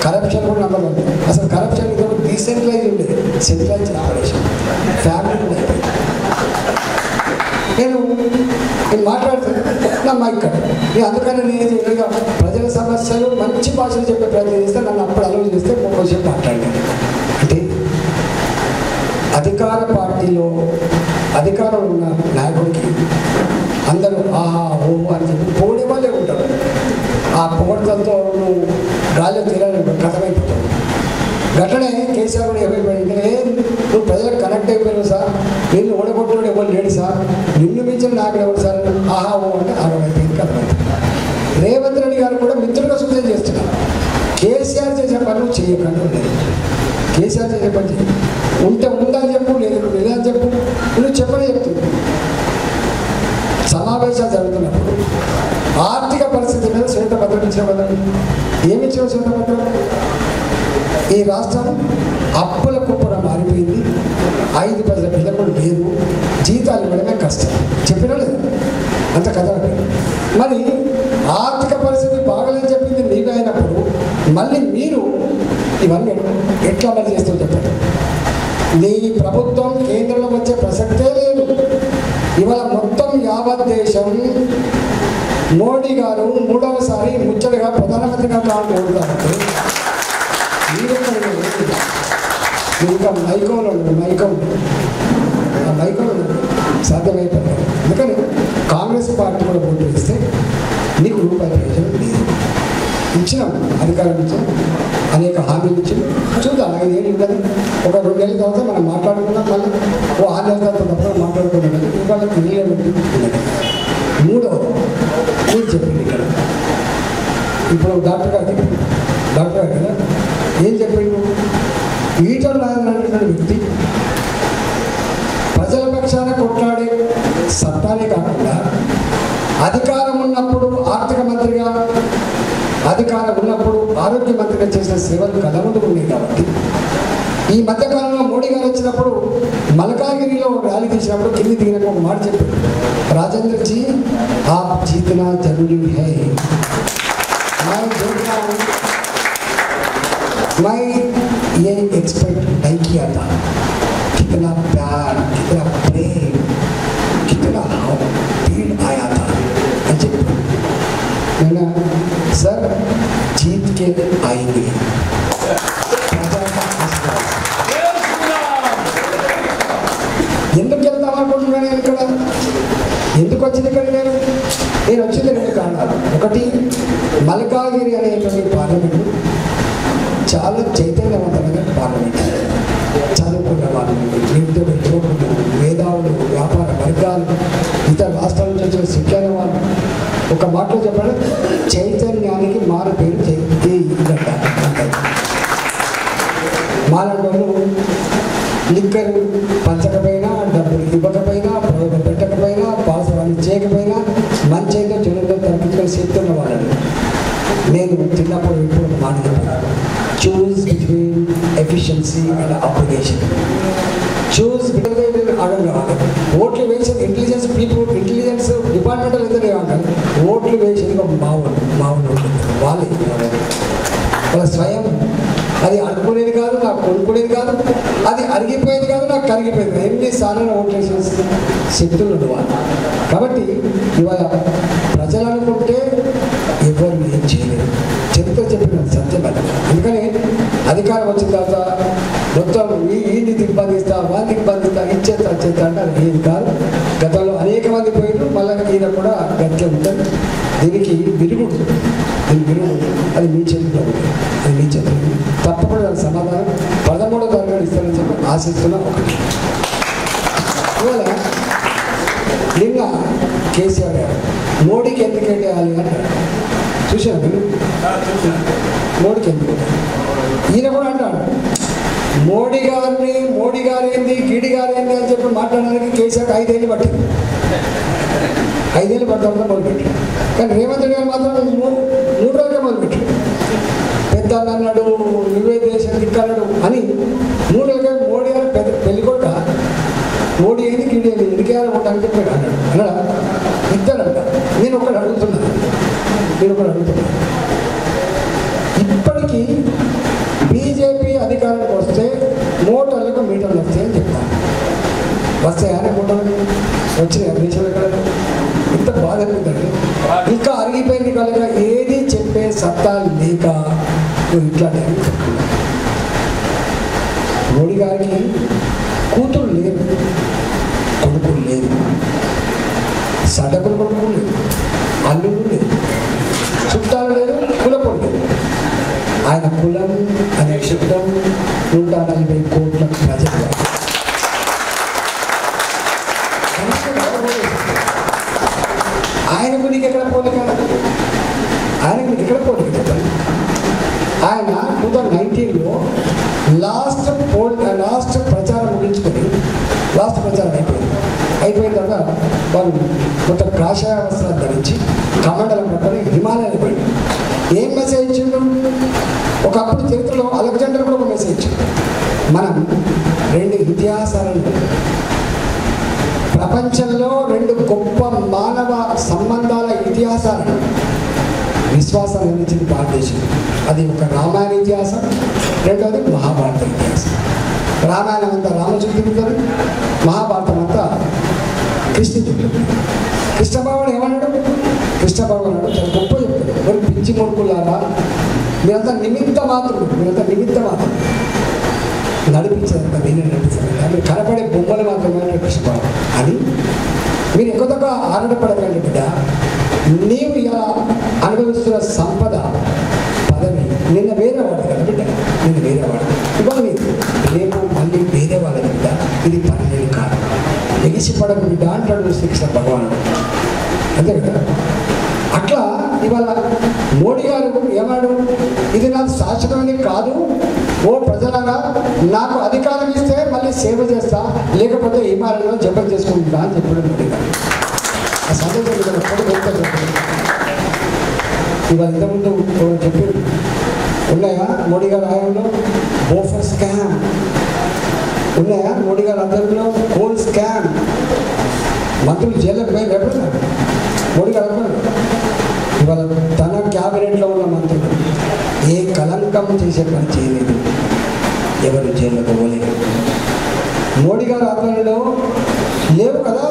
కరప్షన్ కూడా నంబర్ 1. అసలు కరప్షన్ డీసెంట్రలైజ్ ఉండేది, సెంట్రలైజ్ ఆపరేషన్ ఫ్యామిలీ కూడా. నేను మాట్లాడుతాను నా మైక్ కట్ట. నేను అందుకని నేను ప్రజల సమస్యలు మంచి భాషలు చెప్పే ప్రయత్నం చేస్తే నన్ను అప్పుడు అలవాటు చేస్తే కొంచెం మాట్లాడాను. అంటే అధికార పార్టీలో అధికారం ఉన్న నాయకుడికి అందరూ ఆహా ఓహో అని చెప్పి పోడే వాళ్ళే ఉంటారు. ఆ పొగడ్తలతో నువ్వు గాల్లో తీరాలి కథమైపోతావు. గట్టనే కేసీఆర్ కూడా ఏమైపోయిందంటే, నువ్వు ప్రజలకు కనెక్ట్ అయిపోయావు సార్, నిన్ను ఓడగొట్టుడు ఎవరు లేడు సార్, నిన్ను మించిన నాకు ఎవరు సార్, ఆహా ఓ అంటే ఆగమైపోయింది కథమైపోయింది. రేవంత్ రెడ్డి గారు కూడా మిత్రులుగా సూచన చేస్తున్నారు, కేసీఆర్ చేసే పనులు చేయకుండా లేదు. కేసీఆర్ చేసే పని ఉంటే ఉందని చెప్పు, లేదు లేదని చెప్పు, నువ్వు చెప్పనే చెప్తుంది. సమావేశాలు జరుగుతున్నప్పుడు ఆర్థిక పరిస్థితి మీద శ్వేతపత్రం ఇచ్చిన పద్ధతి ఏమి ఇచ్చిన శ్వేతపత్రం? ఈ రాష్ట్రం అప్పుల కుప్పన మారిపోయింది, 5 పైసల పిల్లలు లేదు, జీతాలు ఇవ్వడమే కష్టం చెప్పినా లేదు అంత కథ. మరి ఆర్థిక పరిస్థితి బాగలేదని చెప్పింది మీకు అయినప్పుడు మళ్ళీ మీరు ఇవన్నీ ఎట్లా అమలు చేస్తూ చెప్పండి. నీ ప్రభుత్వం కేంద్రంలో వచ్చే ప్రసక్తే లేదు. ఇవాళ మొత్తం యావత్ దేశం మోడీ గారు 3వసారి ముచ్చటగా ప్రధానమంత్రిగా కోరుతారంటే ఇంకా మైకంలో సాధ్యమైపోయింది. అందుకని కాంగ్రెస్ పార్టీ కూడా ఓటు వేస్తే నీకు రూపాయల ప్రయోజనం లేదు. ఇచ్చినాం, అధికారం ఇచ్చాం, అనేక హామీలు ఇచ్చి చూద్దాం. 5 ఏళ్ళు ఉండదు, ఒక 2 ఏళ్ళ తర్వాత మనం మాట్లాడుకున్నాం, మళ్ళీ 6 నెలల తర్వాత తప్ప మాట్లాడుకున్నాం. ఇవాళ తెలియదు. 3వది మీరు చెప్పింది ఇక్కడ ఇప్పుడు డాక్టర్ గారు కదా ఏం చెప్పిండు? ఈటల రాజేంద్ర వ్యక్తి ప్రజల పక్షాన కొట్లాడే సత్తానే కాకుండా అధికారం ఉన్నప్పుడు ఆర్థిక మంత్రిగా, అధికారం ఉన్నప్పుడు ఆరోగ్య ఆరోగ్య మంత్రిగా చేసిన సేవలు కళ్ళ ముందు ఉన్నాయి కాబట్టి ఈ మధ్యకాలంలో మోడీ గారు వచ్చినప్పుడు మల్కాగిరిలో ఒక ర్యాలీ తీసినప్పుడు కింది దిగిన ఒక మాట చెప్పారు, రాజేంద్ర జీ ఆప్ జీतना जरूरी है, मैं ये एक्सपेक्ट नहीं किया था, कितना प्यार, कितना प्रेम, कितना भीड़ आया था। मैंने सर जीत के आएंगे, ఎందుకు వెళ్తాం అనుకుంటున్నాను నేను ఇక్కడ, ఎందుకు వచ్చింది ఇక్కడ నేను వచ్చింది రెండు కారణాలు. ఒకటి, మల్కాగిరి అనేటువంటి పార్లమెంటు చాలా చైతన్యవంతమైన పార్లమెంట్, చదువుకున్న వాళ్ళు, నిరుద్యోగ యువకులు, మేధావులు, వ్యాపార వర్గాలు, ఇతర రాష్ట్రాల నుంచి వచ్చిన శిక్షణ వాళ్ళు, ఒక మాటలో చెప్పాలి, చైతన్యానికి మారు పేరు గడ్డ అంటారు. మాలాంటి లిక్కరు పంచకపోయినా, డబ్బులు ఇవ్వకపోయినా, ప్రయోగం పెట్టకపోయినా, పాసవాన్ని చేయకపోయినా మంచి అయితే చెడుతో తప్పించుకొని చెప్తున్న వాళ్ళని నేను చిన్నప్పుడు ఇప్పుడు మాట చెప్పాను, చూస్ between efficiency and application. Choose between అడగాలి. ఓట్లు వేసిన ఇంటెలిజెన్స్ పీపుల్, ఇంటెలిజెన్స్ డిపార్ట్మెంట్లో ఇద్దరు ఏమంటారు, ఓట్లు వేసిన మామూలు వాళ్ళే వాళ్ళ స్వయం, అది అనుకునేది కాదు, నాకు కొనుక్కునేది కాదు, అది అరిగిపోయేది కాదు, నాకు కరిగిపోయింది. ఎన్నిసార్లు ఓట్లేసిన శక్తులు ఉండవాలి. కాబట్టి ఇవాళ ప్రజలు అనుకుంటే ఎవరు ఏం చేయలేరు, చరిత్ర చెప్పిన సత్యం అది. అందుకని అధికారం వచ్చిన తర్వాత మొత్తం వీడిని దిగ్బంధిస్తా, వాళ్ళని దిగ్బంధిస్తా, ఇచ్చేస్తా చేస్తా అంటే అది ఏది కాదు. గతంలో అనేక మంది పోయిన మళ్ళీ ఈయన కూడా గట్టిగా ఉంటుంది. దీనికి విరుగుడు, అది మీ చేతిలో ఉంది, అది మీ చేతిలో ఉంది. తప్పకుండా దాని సమాధానం 13వ తరగతి ఇస్తారని చెప్పి ఆశిస్తున్నా. ఒకటి, ఇవాళ నిన్న కేసీఆర్ గారు మోడీకి ఎందుకు వేయాలి అంటారు, చూసాను మీరు, మోడీకి ఎందుకు, ఈయన కూడా అంటాడు మోడీ గారేంది గిడి గారేంది అని చెప్పి మాట్లాడడానికి కేసీఆర్ 5 ఏళ్ళు పట్టింది. 5 ఏళ్ళు పట్టడంలో మొదలుపెట్టాడు. కానీ రేవంత్ రెడ్డి గారు మాత్రం 3 రోజులే మొదలుపెట్టాడు. పెద్ద అన్నాడు, నువ్వే దేశం దిక్కన్నాడు అని 3 రోజులే మోడీ గారు పెద్ద పెళ్లి కొట్ట మోడీ అయింది గిడి అయింది ఎందుకేయాలి అని చెప్పాడు అన్నాడు. ఇద్దరంట. నేను ఒకటి అడుగుతున్నాను, ఇప్పటికీ బీజేపీ అధికారానికి వస్తే మోటార్లకు మీటర్లు వస్తాయని చెప్తాను. వస్తాయని మోటార్లు వచ్చినాయి దేశంలో ఎక్కడ, ఇంత బాధ అనిపిస్తుంది. ఇంకా అరిగిపోయింది కనుక ఏది చెప్పే సత్తా లేక ఇట్లాంటి మోడీ గారికి కూతురు లేదు, కొడుకులు లేదు, సడకులు కొడుకులు లేదు, అల్లుడు లేదు, చుట్టాలు లేదు, కులపొడు లేదు. ఆయన కులం అనే శబ్దం 140 కోట్ల ప్రజలు. ఆయనకు నీకు ఎక్కడ పోలిక, ఆయనకు నీకు ఎక్కడ పోలిక చెప్పండి. ఆయన 2019లో లాస్ట్ ప్రచారం ముగించుకొని లాస్ట్ ప్రచారం అయిపోయిన తర్వాత వాళ్ళు మొత్తం కాషాయ వస్త్రాలు ధరించి కమండలం పట్టుకొని హిమాలయాలు పోయి ఏం మెసేజ్ ఇచ్చిండు. ఒకప్పుడు చరిత్రలో అలెగ్జాండర్ కూడా ఒక మెసేజ్ ఇచ్చిండు, మనం 2 ఇతిహాసాలను, ప్రపంచంలో 2 గొప్ప మానవ సంబంధాల ఇతిహాసాలను విశ్వాసాన్ని అందించింది భారతదేశం. అది ఒక రామాయణ ఇతిహాసం, రెండోది మహాభారత ఇతిహాసం. రామాయణం అంతా రామచంద్రుడు తిరుగుతారు, మహాభారతం అంతా కృష్ణుడు తిరుగుతారు. కృష్ణబాబుడు ఏమన్నాడు, కృష్ణబాబు అన్నాడు చాలా గొప్ప చెప్తాడు, మరి పిచ్చి మొడుకులారా మీరంతా నిమిత్త మాత్రం నడిపించారంట, నేనే నడిపించాను, మీరు కనపడే బొమ్మలు మాత్రమే కృష్ణబాబు అని మీరు ఎక్కువ తక్కువ ఆనందపడకండి బిడ్డ. నీవు ఇలా అనుభవిస్తున్న సంపద పదవి నిన్న వేరేవాడు కదా బిడ్డ, నిన్న వేరేవాడు ఇవాళ రేపు మళ్ళీ వేరే వాళ్ళ బిడ్డ. ఇది పన్నెండు కాదు, ఎగిసిపడకు బిడ్డ అంటాడు శ్రీకృష్ణ భగవానుడు, అంతే కదా. అట్లా ఇవాళ మోడీ గారు ఏమన్నాడు, ఇది నాకు శాశ్వతమైనది కాదు, ఓ ప్రజలగా నాకు అధికారం ఇస్తే మళ్ళీ సేవ చేస్తా, లేకపోతే హిమాలయంలో జపం చేసుకుంటా అని చెప్పాడు మోడీ గారు. ఆ సందేశం ఇవాళ ఇంతకుముందు చెప్పారు, ఉన్నాయా మోడీ గారి హయాంలో? బోఫర్ స్కామ్ ఉన్నాయా మోడీ గారి ఆధ్వర్యంలో? Coal scam. మంత్రులు జైల్లోకి పోయి ఎప్పుడన్నా మోడీ గారు అనుకోండి. ఇవాళ తన క్యాబినెట్లో ఉన్న మంత్రులు ఏ కలంకం చేసే పని చేయలేదు, ఎవరు జైల్లోకి పోలేదు. మోడీ గారి ఆధ్వర్యంలో లేవు కదా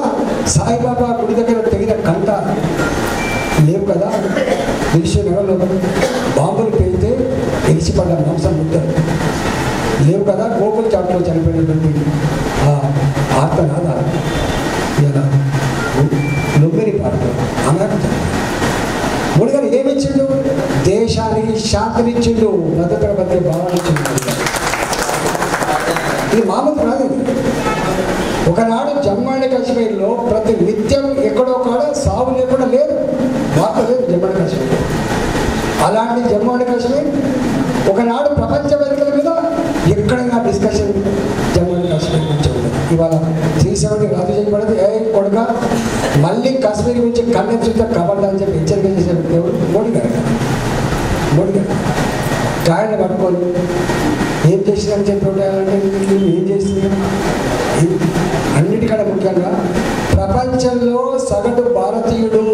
సాయిబాబా గుడి దగ్గర తెగిన కంట, లేవు కదా నగర్లో బాంబులు పేలితే ఎలిసిపడ్డ మాంసం ముద్దరు, లేవు కదా గోకుల్ చాట్లో చనిపోయినటువంటి ఆర్తనాద ఇలా లొమ్మిని పాటలు అమెరికా. మోడీ గారు ఏమిచ్చిండు? దేశానికి శాంతినిచ్చిండు, భద్రతల మధ్య భావాలిచ్చిండు. ఇది మామూలు కాదు. ఒకనాడు జమ్మూ అండ్ కాశ్మీర్లో ప్రతి నిత్యం ఎక్కడో కాడ సాగు లేకుండా లేదు, వార్త లేదు జమ్మూ అండ్ కాశ్మీర్. అలాంటి జమ్మూ అండ్ కాశ్మీర్ ఒకనాడు ప్రపంచ వేదికల మీద ఎక్కడైనా డిస్కషన్ జమ్మూ అండ్ కాశ్మీర్ గురించి ఉండదు. ఇవాళ 370 రద్దు చేయబడదు. ఏ కొడుక మళ్ళీ కాశ్మీర్ గురించి కన్నెత్తుతో కబడ్డా అని చెప్పి హెచ్చరిక చేసే దేవుడు మోడీ గారు. మోడీ గారు గాయని పట్టుకొని ఏం చేసిందని చెప్పి ఏం చేస్తుంది? అన్నిటికన్నా ముఖ్యంగా ప్రపంచంలో సగటు భారతీయుడు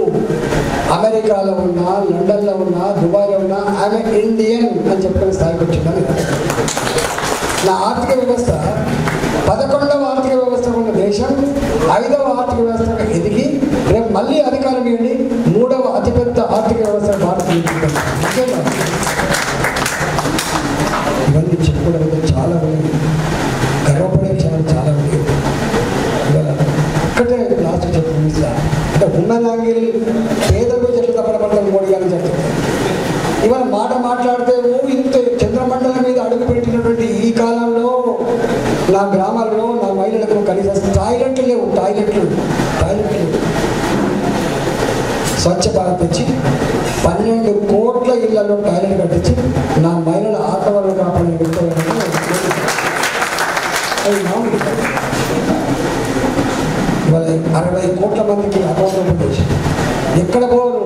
అమెరికాలో ఉన్నా, లండన్లో ఉన్నా, దుబాయ్లో ఉన్నా ఆమె ఇండియన్ అని చెప్పుకునే స్థాయికి వచ్చిందని. నా ఆర్థిక వ్యవస్థ 11వ ఆర్థిక వ్యవస్థ ఉన్న దేశం 5వ ఆర్థిక వ్యవస్థగా ఎదిగి రేపు మళ్ళీ అధికారం ఇవ్వండి 3వ అతిపెద్ద ఆర్థిక వ్యవస్థ భారతీయుడు. ఇవన్నీ చెప్పుకోవడం చాలా ఉంది, గర్వపడే విషయాలు చాలా ఉంది. ఇవాళ ఒక్కటే లాస్ట్ చెప్పిన అంటే ఉన్నదాంగిరి పేదలు చెట్లు తప్పడపడతాం మోడీ గారిని చెప్తారు. ఇవాళ మాట మాట్లాడితే ఇంత చంద్రమండలం మీద అడుగు పెట్టినటువంటి ఈ కాలంలో నా గ్రామాల్లో నా మహిళలకు కనీసం టాయిలెట్లు లేవు. టాయిలెట్లు స్వచ్ఛ భారత్ తెచ్చి 12 కోట్ల ఇళ్లలో టాయిలెట్ కట్టించి నా మహిళల ఆత్మవరణ కాపాడే వ్యక్తులు ఇవాళ 60 కోట్ల మందికి అకౌంట్ చేసి ఎక్కడ పోరు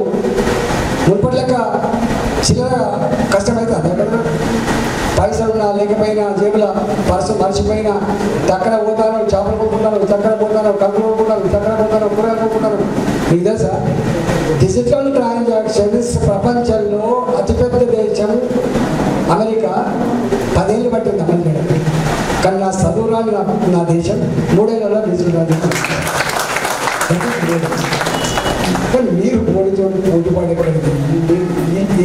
ముప్పటి లెక్క చిల్లర కష్టమైతే అదే పైసలు లేకపోయినా జేబుల పర్సు మర్చిపోయినా దక్కన పోతాను, చేపలు కొనుక్కుంటాను, దక్కన పోతాను, కంకులు కొనుక్కుంటాను, దక్కన పోతాను, కూరగాయలు కొనుక్కుంటాను. మీకు తెలుసా డిజిటల్ ట్రాన్సాక్షన్స్ ప్రపంచంలో అతిపెద్ద దేశం అమెరికా 10 ఏళ్ళు పట్టింది అమలు చేయడానికి. కానీ నా చదువురాని నా దేశం 3 ఏళ్ళలో డిజిటల్ ట్రాన్సాక్షన్. కానీ మీరు మోడీతో పోటీపాటు ఎక్కడికి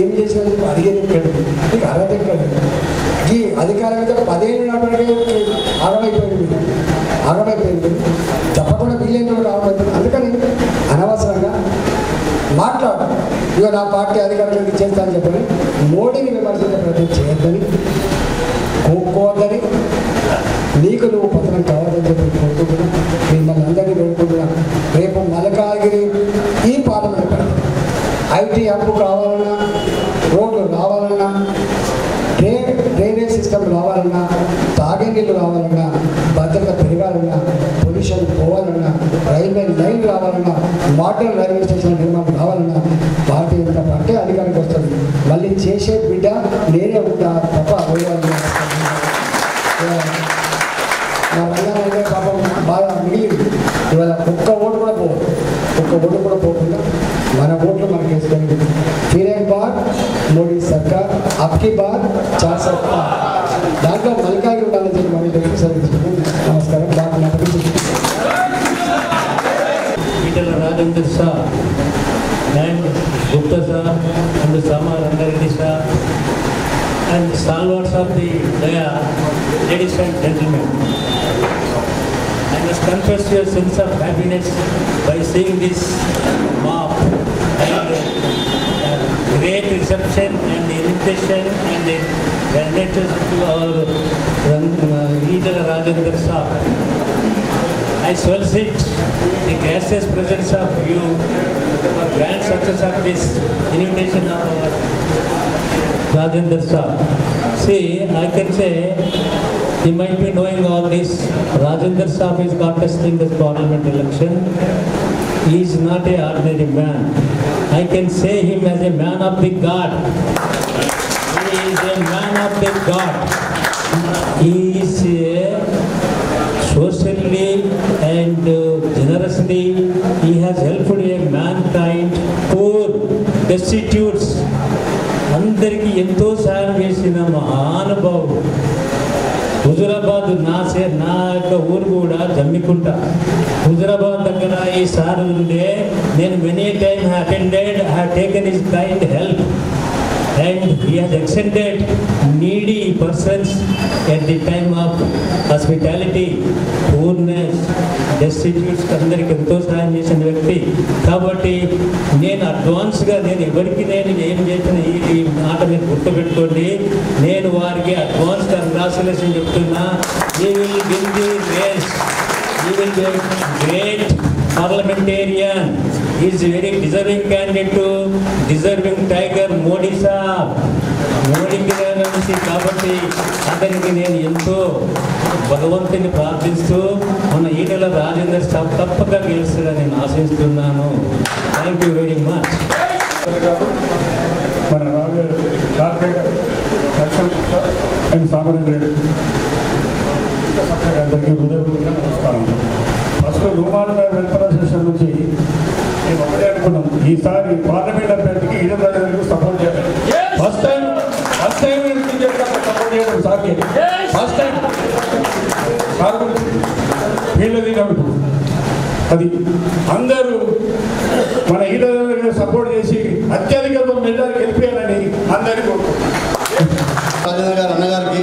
ఏం చేసినందుకు అడిగేది ఎక్కడికి, మీకు అర్హత ఎక్కడికి? ఈ అధికారం మీద 10 ఏళ్ళు నాటికి ఆగమైపోయింది. తప్పకుండా వీలైన ఆగమైపోయింది. అందుకని అనవసరంగా మాట్లాడు ఇక నా పార్టీ అధికారంలోకి చేస్తానని చెప్పని మోడీని విమర్శించే ప్రయత్నం చేయొద్దని, కోరుకోవద్దని, నీకు నువ్వు పత్రం కావాలని చెప్పి కోరుకుంటున్నా. మిమ్మల్ని అందరినీ వేడుకుంటున్నా. రేపు మల్కాజ్గిరి ఈ పార్లమెంట్ ఐటీ హక్కు కావాలన్నా, రోడ్లు రావాలన్నా, డ్రైనేజ్ సిస్టమ్ రావాలన్నా, తాగే నీళ్ళు రావాలన్నా, భద్రత పెరగాలన్నా, పొల్యూషన్ పోవాలన్నా, రైల్వే లైన్ రావాలన్నా, మోడల్ రైల్వే స్టేషన్ నిర్మాణం రావాలన్నా భారతీయ జనతా పార్టీ అధికారికి వస్తుంది. మళ్ళీ చేసే బిడ్డ నేనే ఉంటా తప్ప మా రంగాలైతే పాపం బాగా మిగిలింది. ఇవాళ ఒక్క ఓటు కూడా పోకుండా మన ఓట్లు మనకి వేసుకొని ఫిర్ ఏక్ బార్ మోడీ సర్కార్ అబ్కి బార్ 400 పార్ దాంట్లో మల్కాజ్గిరి ఉండాలని చెప్పి మనం తెలుసుకుంటున్నాం. నమస్కారం. Etela Rajender sir and Gupta sir and Sama Rangareddy sir and stalwarts of the Daya, ladies and gentlemen, I must confess your sense of happiness by seeing this mob and great reception and invitation and gratitude to our Itala Rajendra sir. I solicit the gracious presence of you for grand success of this invitation of our Rajendra sir. See, I can say, you might be knowing all this. Rajendra sir is contesting this parliament election. He is not an ordinary man. I can say him as a man of the God. He is a man of the God. He is socially and generously, he has helped a mankind, poor, destitutes, అందరికీ ఎంతో సాయం చేసిన మహానుభావుడు. హుజురాబాద్ నా యొక్క ఊరు కూడా జమ్మికుంట. హుజురాబాద్ దగ్గర ఈ సార్ ఉండే నేను many time attended, I have taken his kind help and he has extended needy persons at the time of hospitality, poorness, destitutes అందరికి ఎంతో సాయం చేసిన వ్యక్తి. కాబట్టి నేను అడ్వాన్స్గా నేను ఎవరికి నేను ఏం చేసిన ఈ మాట మీరు గుర్తుపెట్టుకోండి. నేను వారికి అడ్వాన్స్ కంగ్రాచులేషన్ చెప్తున్నా. You will win the race, you will be great parliamentarian. He is a very deserving candidate to deserving tiger Modi Saab. Modi గారి కాబట్టి అతనికి నేను ఎంతో భగవంతుని ప్రార్థిస్తూ మన ఈటెల రాజేందర్ సాబ్ తప్పక గెలుస్తాడని నేను ఆశిస్తున్నాను. Thank you very much. మన కార్పొరేటర్ అండ్ సామాన్య అందరికీ హృదయపూర్వక నమస్కారం. ఫస్ట్ రూమాల్ వెల్ఫేర్ అసోసియేషన్ నుంచి మేము ఒకటే అనుకున్నాం, ఈసారి పార్లమెంట్ అభ్యర్థికి ఈటెల రాజేందర్కి సపోర్ట్ చేయాలి. ఫస్ట్ టైం సపోర్ట్ చేయడం సాధ్యం. ఫస్ట్ టైం సార్ వీళ్ళది నడుపు అది అందరూ మన ఈటెల సపోర్ట్ చేసి అత్యధిక మెజారిటీ గెలిపేయాలని అందరికీ కోరుకుంటున్నాం. రాజేంద్ర గారు అన్నగారికి,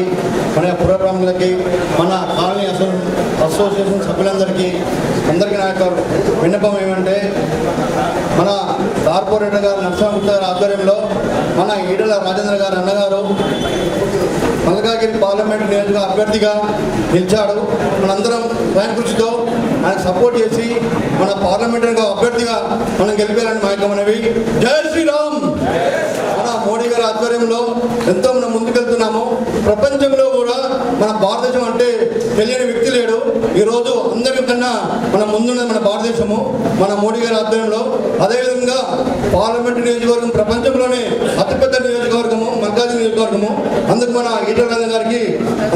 మన పుర ప్రముఖులకి, మన కాలనీ అసోసియేషన్ సభ్యులందరికీ అందరికీ నా యొక్క విన్నపం ఏమంటే, మన కార్పొరేటర్ గారు నరసింహగుప్తా గారి ఆధ్వర్యంలో మన ఈటెల రాజేంద్ర గారు అన్నగారు మల్కాగిరి పార్లమెంట్ నియోజకవర్గ అభ్యర్థిగా నిలిచాడు. మనందరం స్వయం కృషితో ఆయనకు సపోర్ట్ చేసి మన పార్లమెంటరీ అభ్యర్థిగా మనం గెలిపేయాలని మా యొక్క మనవి. జై శ్రీరామ్. మన మోడీ గారి ఆధ్వర్యంలో ఎంతో మనం ముందుకెళ్తున్నాము. ప్రపంచంలో కూడా మన భారతదేశం అంటే తెలియని వ్యక్తి లేడు. ఈరోజు అందరికన్నా మన ముందున్నది మన భారతదేశము, మన మోడీ గారి ఆధ్వర్యంలో. అదేవిధంగా పార్లమెంటు నియోజకవర్గం ప్రపంచంలోనే అతిపెద్ద నియోజకవర్గము మల్కాజిగిరి నియోజకవర్గము. అందుకు మన ఈటెల రాజేందర్ గారికి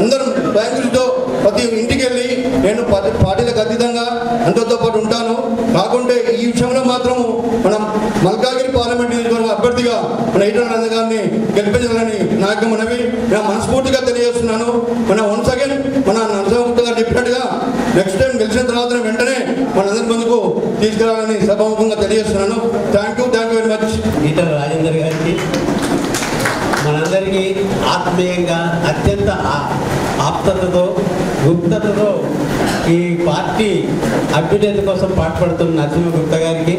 అందరం బ్యాంకులతో ప్రతి ఇంటికి వెళ్ళి నేను పార్టీలకు అతీతంగా అందరితో పాటు ఉంటాను. కాకుంటే ఈ విషయంలో మాత్రము మనం మల్కాగిరి పార్లమెంట్ నియోజకవర్గం అభ్యర్థిగా మన ఈటెల రాజేందర్ గారిని గెలిపించాలని నాకు మనవి నేను మనస్ఫూర్తిగా తెలియజేస్తున్నాను. మన వన్స్ అగైన్ మన నరసింహగుప్తా గారు చెప్పినట్టుగా నెక్స్ట్ టైం గెలిచిన తర్వాత వెంటనే మనందరి ముందుకు తీసుకురావాలని సభాముఖంగా తెలియజేస్తున్నాను. Thank you very much. Etela Rajender గారికి మనందరికీ ఆత్మీయంగా అత్యంత ఆప్తతతో గుప్తతతో ఈ పార్టీ అభ్యున్నతి కోసం పాటుపడుతున్న నరసింహగుప్తా గారికి,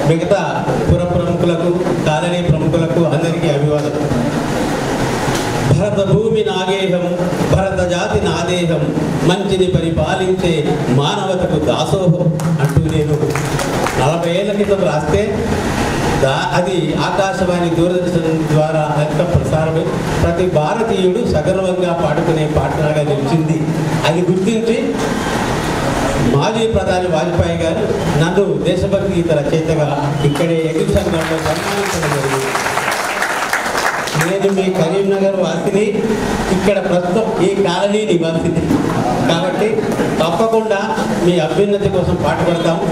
మిగతా పుర ప్రముఖులకు, కాలనీ ప్రముఖులకు అందరికీ అభివాదం. భరత భూమి నాగేహం, భరత జాతి నాదేహం, మంచిని పరిపాలించే మానవతకు దాసోహం అంటూ నేను 40 ఏళ్ల క్రితం రాస్తే అది ఆకాశవాణి దూరదర్శన్ ద్వారా అంత ప్రసారమై ప్రతి భారతీయుడు సగర్వంగా పాడుకునే పాటలాగా నిలిచింది. అది గుర్తించి మాజీ ప్రధాని వాజ్పేయి గారు నన్ను దేశభక్తి గీత రచయితగా ఇక్కడే ఎగిరి సంఘంలో సన్మానించడం జరిగింది. నేను మీ కరీంనగర్ వాసిని, ఇక్కడ ప్రస్తుతం ఈ కాలనీ నివాసిని కాబట్టి తప్పకుండా మీ అభ్యున్నతి కోసం పాటుపడతాము.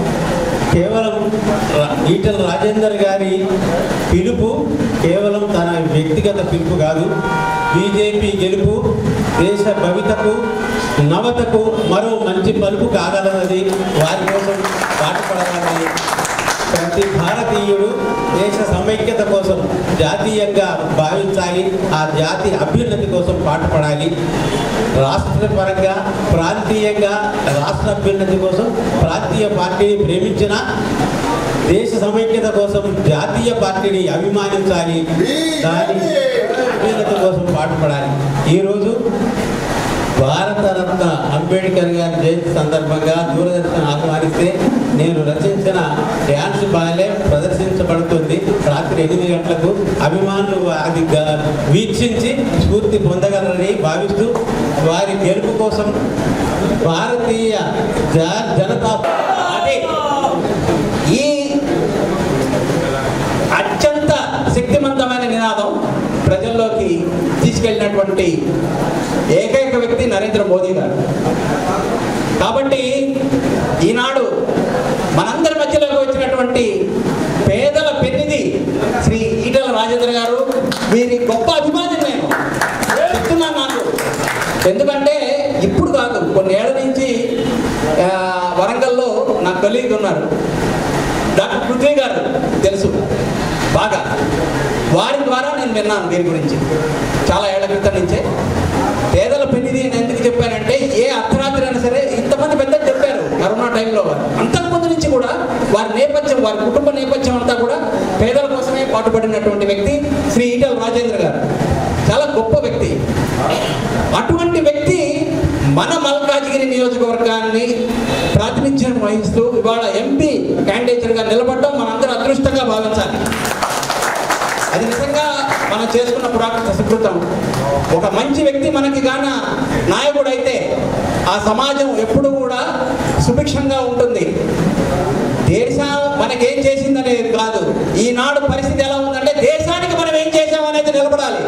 కేవలం ఈటెల రాజేందర్ గారి పిలుపు కేవలం తన వ్యక్తిగత పిలుపు కాదు. బీజేపీ గెలుపు దేశ భవితకు నవతకు మరో మంచి పలుపు కాగలనది. వారి కోసం పాటుపడాలని ప్రతి భారతీయుడు దేశ సమైక్యత కోసం జాతీయంగా భావించాలి. ఆ జాతి అభ్యున్నతి కోసం పాటుపడాలి. రాష్ట్ర పరంగా ప్రాంతీయంగా రాష్ట్ర అభ్యున్నతి కోసం ప్రాంతీయ పార్టీని ప్రేమించిన, దేశ సమైక్యత కోసం జాతీయ పార్టీని అభిమానించాలి. దాని అభ్యున్నతి కోసం పాటుపడాలి. ఈరోజు భారతరత్న అంబేద్కర్ గారి జయంతి సందర్భంగా దూరదర్శన్ ఆహ్వానిస్తే నేను రచించిన డ్యాన్స్ బాలే ప్రదర్శించబడుతుంది రాత్రి 8 గంటలకు. అభిమానులు అది వీక్షించి స్ఫూర్తి పొందగలరని భావిస్తూ వారి గెలుపు కోసం భారతీయ జనతా పార్టీ ఈ అత్యంత శక్తివంతమైన నినాదం ప్రజల్లోకి తీసుకెళ్ళినటువంటి ఏకైక వ్యక్తి నరేంద్ర మోదీ గారు. కాబట్టి ఈనాడు మనందరి మధ్యలోకి వచ్చినటువంటి పేదల పెన్నిధి శ్రీ ఈటల రాజేంద్ర గారు, వీరి గొప్ప అభిమాని నేను చెప్తున్నాను. నాకు ఎందుకంటే ఇప్పుడు కాదు, కొన్ని ఏళ్ల నుంచి వరంగల్లో నా కొలీగ్ ఉన్నారు, డాక్టర్ పృథ్వీ గారు తెలుసు బాగా, వారి ద్వారా నేను విన్నాను వీరి గురించి చాలా ఏళ్ల క్రితం నుంచే. పేదల పెన్నిధి అని ఎందుకు చెప్పానంటే, ఏ అర్ధరాత్రి అయినా సరే ఇంతమంది పెద్దలు చెప్పారు కరోనా టైంలో, వారు అంతకుముందు నుంచి కూడా వారి నేపథ్యం, వారి కుటుంబ నేపథ్యం అంతా కూడా పేదల కోసమే పాటుపడినటువంటి వ్యక్తి శ్రీ ఈటల రాజేంద్ర గారు. చాలా గొప్ప వ్యక్తి. అటువంటి వ్యక్తి మన మల్కాజిగిరి నియోజకవర్గాన్ని ప్రాతినిధ్యం వహిస్తూ ఇవాళ ఎంపీ క్యాండిడేట్గా నిలబడడం మనందరూ అదృష్టంగా భావించాలి. అది నిజంగా మనం చేసుకున్న పురాతన సుకృతం. ఒక మంచి వ్యక్తి మనకి గాన నాయకుడు అయితే ఆ సమాజం ఎప్పుడు కూడా సుభిక్షంగా ఉంటుంది. దేశం మనకేం చేసిందనేది కాదు, ఈనాడు పరిస్థితి ఎలా ఉందంటే దేశానికి మనం ఏం చేసామనేది నిలబడాలి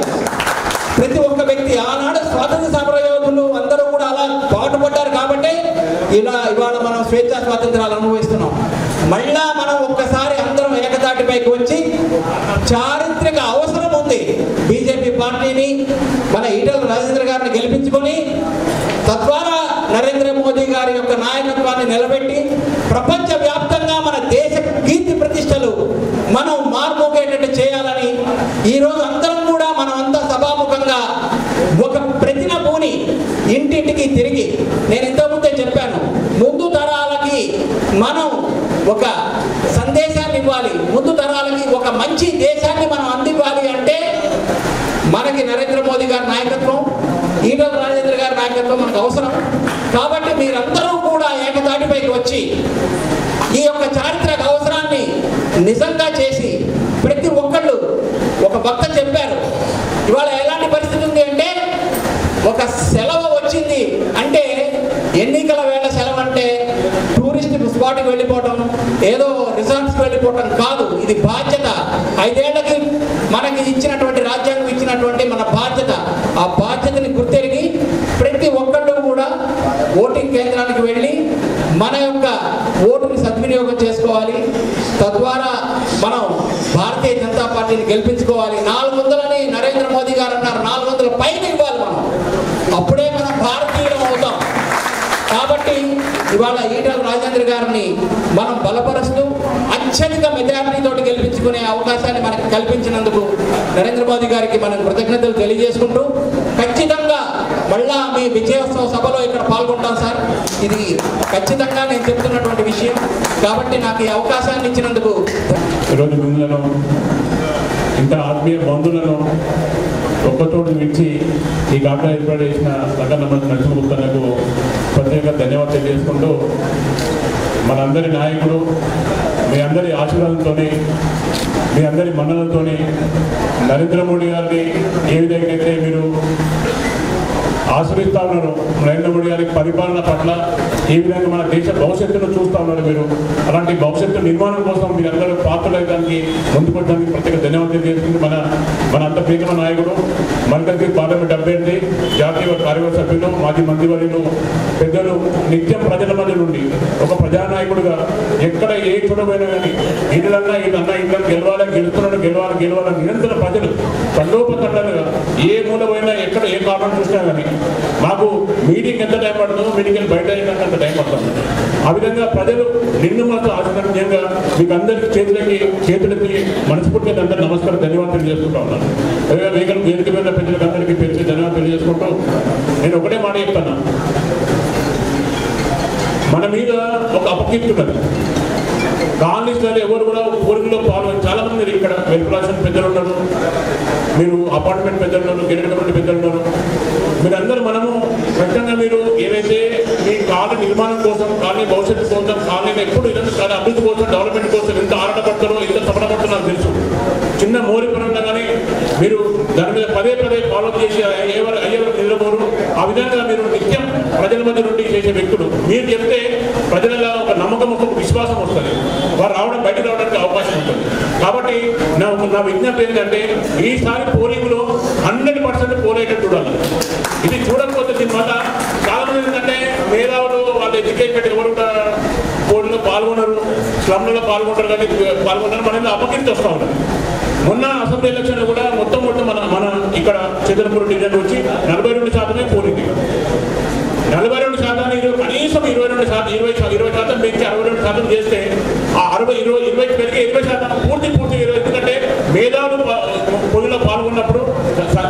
ప్రతి ఒక్క వ్యక్తి. ఆనాడు స్వాతంత్ర సమరయోధులు అందరూ కూడా అలా పాటుపడ్డారు కాబట్టి ఇవాళ మనం స్వేచ్ఛా స్వాతంత్రాలు అనుభవిస్తున్నాం. మళ్ళా మనం ఒక్కసారి అందరం ఏకతాటిపైకి వచ్చి, చారిత్రక అవసరం ఉంది బీజేపీ పార్టీని, మన ఈటల రాజేంద్ర గారిని గెలిపించుకొని తద్వారా నరేంద్ర మోదీ గారి యొక్క నాయకత్వాన్ని నిలబెట్టి ప్రపంచ వ్యాప్తంగా మన దేశ కీర్తి ప్రతిష్టలు మనం మార్మోగేటట్టు చేయాలని ఈరోజు అందరం కూడా మనం అంతా సభాముఖంగా ఒక ప్రతిన పూని ఇంటింటికి తిరిగి, నేను ఇంతకుముందే చెప్పాను, ముందు తరాలకి మనం ఒక సందేశాన్ని ఇవ్వాలి, ముందు తరాలకి ఒక మంచి దేశాన్ని మనం అందివ్వాలి అంటే మనకి నరేంద్ర మోదీ గారి నాయకత్వం, ఈటల రాజేంద్ర గారి నాయకత్వం మనకు అవసరం. కాబట్టి మీరందరూ కూడా ఏకతాటిపైకి వచ్చి ఈ యొక్క చారిత్రక అవసరాన్ని నిజంగా చేసి, ప్రతి ఒక్కళ్ళు, ఒక భక్త చెప్పారు ఇవాళ ఎలాంటి పరిస్థితి ఉంది అంటే, ఒక సెలవు వచ్చింది అంటే ఎన్నికల వేళ సెలవు అంటే టూరిస్ట్ స్పాట్కి వెళ్ళిపోవటం, ఏదో రిసార్ట్స్కి వెళ్ళిపోవటం కాదు. ఇది బాధ్యత. 5 ఏళ్లకి మనకి ఇచ్చినటువంటి రాజ్యాంగం ఇచ్చినటువంటి మన బాధ్యత. ఆ బాధ్యతని గుర్తెరిగి ప్రతి ఒక్కళ్ళు కూడా ఓటింగ్ కేంద్రానికి వెళ్ళి మన యొక్క ఓటుని సద్వినియోగం చేసుకోవాలి. తద్వారా మనం భారతీయ జనతా పార్టీని గెలిపించుకోవాలి. 400 నరేంద్ర మోదీ గారు అన్నారు, 400 పైన ఇవ్వాలి మనం, అప్పుడే మనం భారతీయులం అవుతాం. కాబట్టి ఇవాళ ఈటల రాజేంద్ర గారిని మనం బలపరుస్తూ అత్యధిక మెజారిటీతోటి గెలిపించుకునే అవకాశాన్ని మనకు కల్పించినందుకు నరేంద్ర మోదీ గారికి మనం కృతజ్ఞతలు తెలియజేసుకుంటూ, ఖచ్చితంగా మళ్ళా మీ విజయోత్సవ సభలో ఇక్కడ పాల్గొంటాం సార్. ఇది ఖచ్చితంగా నేను చెప్తున్నటువంటి విషయం. కాబట్టి నాకు ఈ అవకాశాన్ని ఇచ్చినందుకు ఈరోజు మిమ్మల్ని ఇంత ఆత్మీయ బంధువులను ఒక్కచోటు విడిచి ఈ కాక ఏర్పాటు చేసిన లగన్న నరసింహగుప్తకు ప్రత్యేక ధన్యవాదాలు తెలియజేసుకుంటూ, మనందరి నాయకుడు మీ అందరి ఆశీర్వాదంతో, మీ అందరి మన్నలతో నరేంద్ర మోడీ గారిని ఏ విధంగా అయితే మీరు ఆశ్రయిస్తూ ఉన్నారు, నరేంద్ర మోడీ గారి పరిపాలన పట్ల ఏ విధంగా మన దేశ భవిష్యత్తును చూస్తూ ఉన్నారు మీరు, అలాంటి భవిష్యత్తు నిర్మాణం కోసం మీరందరూ పాత్రలైదానికి ముందుకొట్టడానికి ప్రత్యేక ధన్యవాదాలు చేసుకుంటూ, మన అంత ప్రియతమ నాయకుడు మల్కాజ్గిరి పార్లమెంట్ అభ్యర్థి, జాతీయ కార్యవర్గ సభ్యులు, మాజీ మంత్రివర్యులు, పెద్దలు, నిత్యం ప్రజల మధ్య నుండి ఒక ప్రజానాయకుడుగా ఎక్కడ ఏ చూడబోయినా కానీ ఇళ్ళన్నా ఇళ్ళని గెలవాలని నిరంతరం ప్రజలు తండోపతండాలుగా ఏ మూల పోయినా ఎక్కడ ఏ కారణం చూసినా కానీ మాకు మీటింగ్ ఎంత టైం పడుతుందో మీటింగ్ బయట అయినాక అంత టైం పడుతుంది. ఆ విధంగా ప్రజలు నిన్ను మాత్రం ఆశీర్వదించగా మీకు అందరికీ చేతులెత్తి మనస్ఫూర్తిగా అందరూ నమస్కారం, ధన్యవాదాలు చేసుకుంటా ఉన్నాను. అదే వేదిక మీద పెద్దలకు అందరికీ పేరు ధన్యవాదాలు తెలియజేసుకుంటూ, నేను ఒకటే మాట చెప్తాను, మన మీద ఒక అపకీర్తి ఉన్నది. కాలనీస్లలో ఎవరు కూడా ఊరిలో పాల్గొని చాలా మంది ఇక్కడ వెల్పులాషన్ పెద్దలు ఉన్నారు, మీరు అపార్ట్మెంట్ పెద్దలు ఉన్నారు, గెలిట్ కమిటీ పెద్దలు ఉన్నారు, మీరందరూ మనము ఖచ్చితంగా మీరు ఏదైతే మీ కాలనీ నిర్మాణం కోసం, కాలనీ భవిష్యత్తు కోసం, కాలనీలో ఎప్పుడు ఇదంతా చాలా అభివృద్ధి కోసం, డెవలప్మెంట్ కోసం ఎంత ఆరాటపడతారో, ఎంత తపనపడుతుందో నాకు తెలుసు. చిన్న మోరిపరంగా కానీ మీరు దాని మీద పదే ఫాలో చేసి అయ్యేవారు నిలబోరు. ఆ విధంగా మీరు నిత్యం ప్రజల మధ్య నుండి చేసే వ్యక్తులు. మీరు చెప్తే ప్రజలలో ఒక నమ్మకం, ఒక విశ్వాసం వస్తుంది, వారు బయటకు రావడానికి అవకాశం ఉంటుంది. కాబట్టి నా విజ్ఞప్తి ఏంటంటే, ఈసారి పోలింగ్లో 100% పోలేటట్టు చూడాలి. ఇది చూడకపోతే దీనివల్ల చాలా మంది ఏంటంటే మేధావులు వాళ్ళు ఎడ్యుకేటెడ్ ఎవరు పోటీలో పాల్గొన్నారు, స్లమ్లలో పాల్గొంటారు, కానీ పాల్గొన్నారు మన అపకీర్తి వస్తూ ఉంటుంది. మొన్న అసెంబ్లీ ఎలక్షన్ కూడా మొత్తం మన ఇక్కడ చంద్రపూర్ డివిజన్ వచ్చి 42% పోలింగ్. 42% కనీసం 22% పెంచి 62% చేస్తే ఆ 20 పెరిగి 20% పూర్తి 20. ఎందుకంటే మేధావులు పొలిలో పాల్గొన్నప్పుడు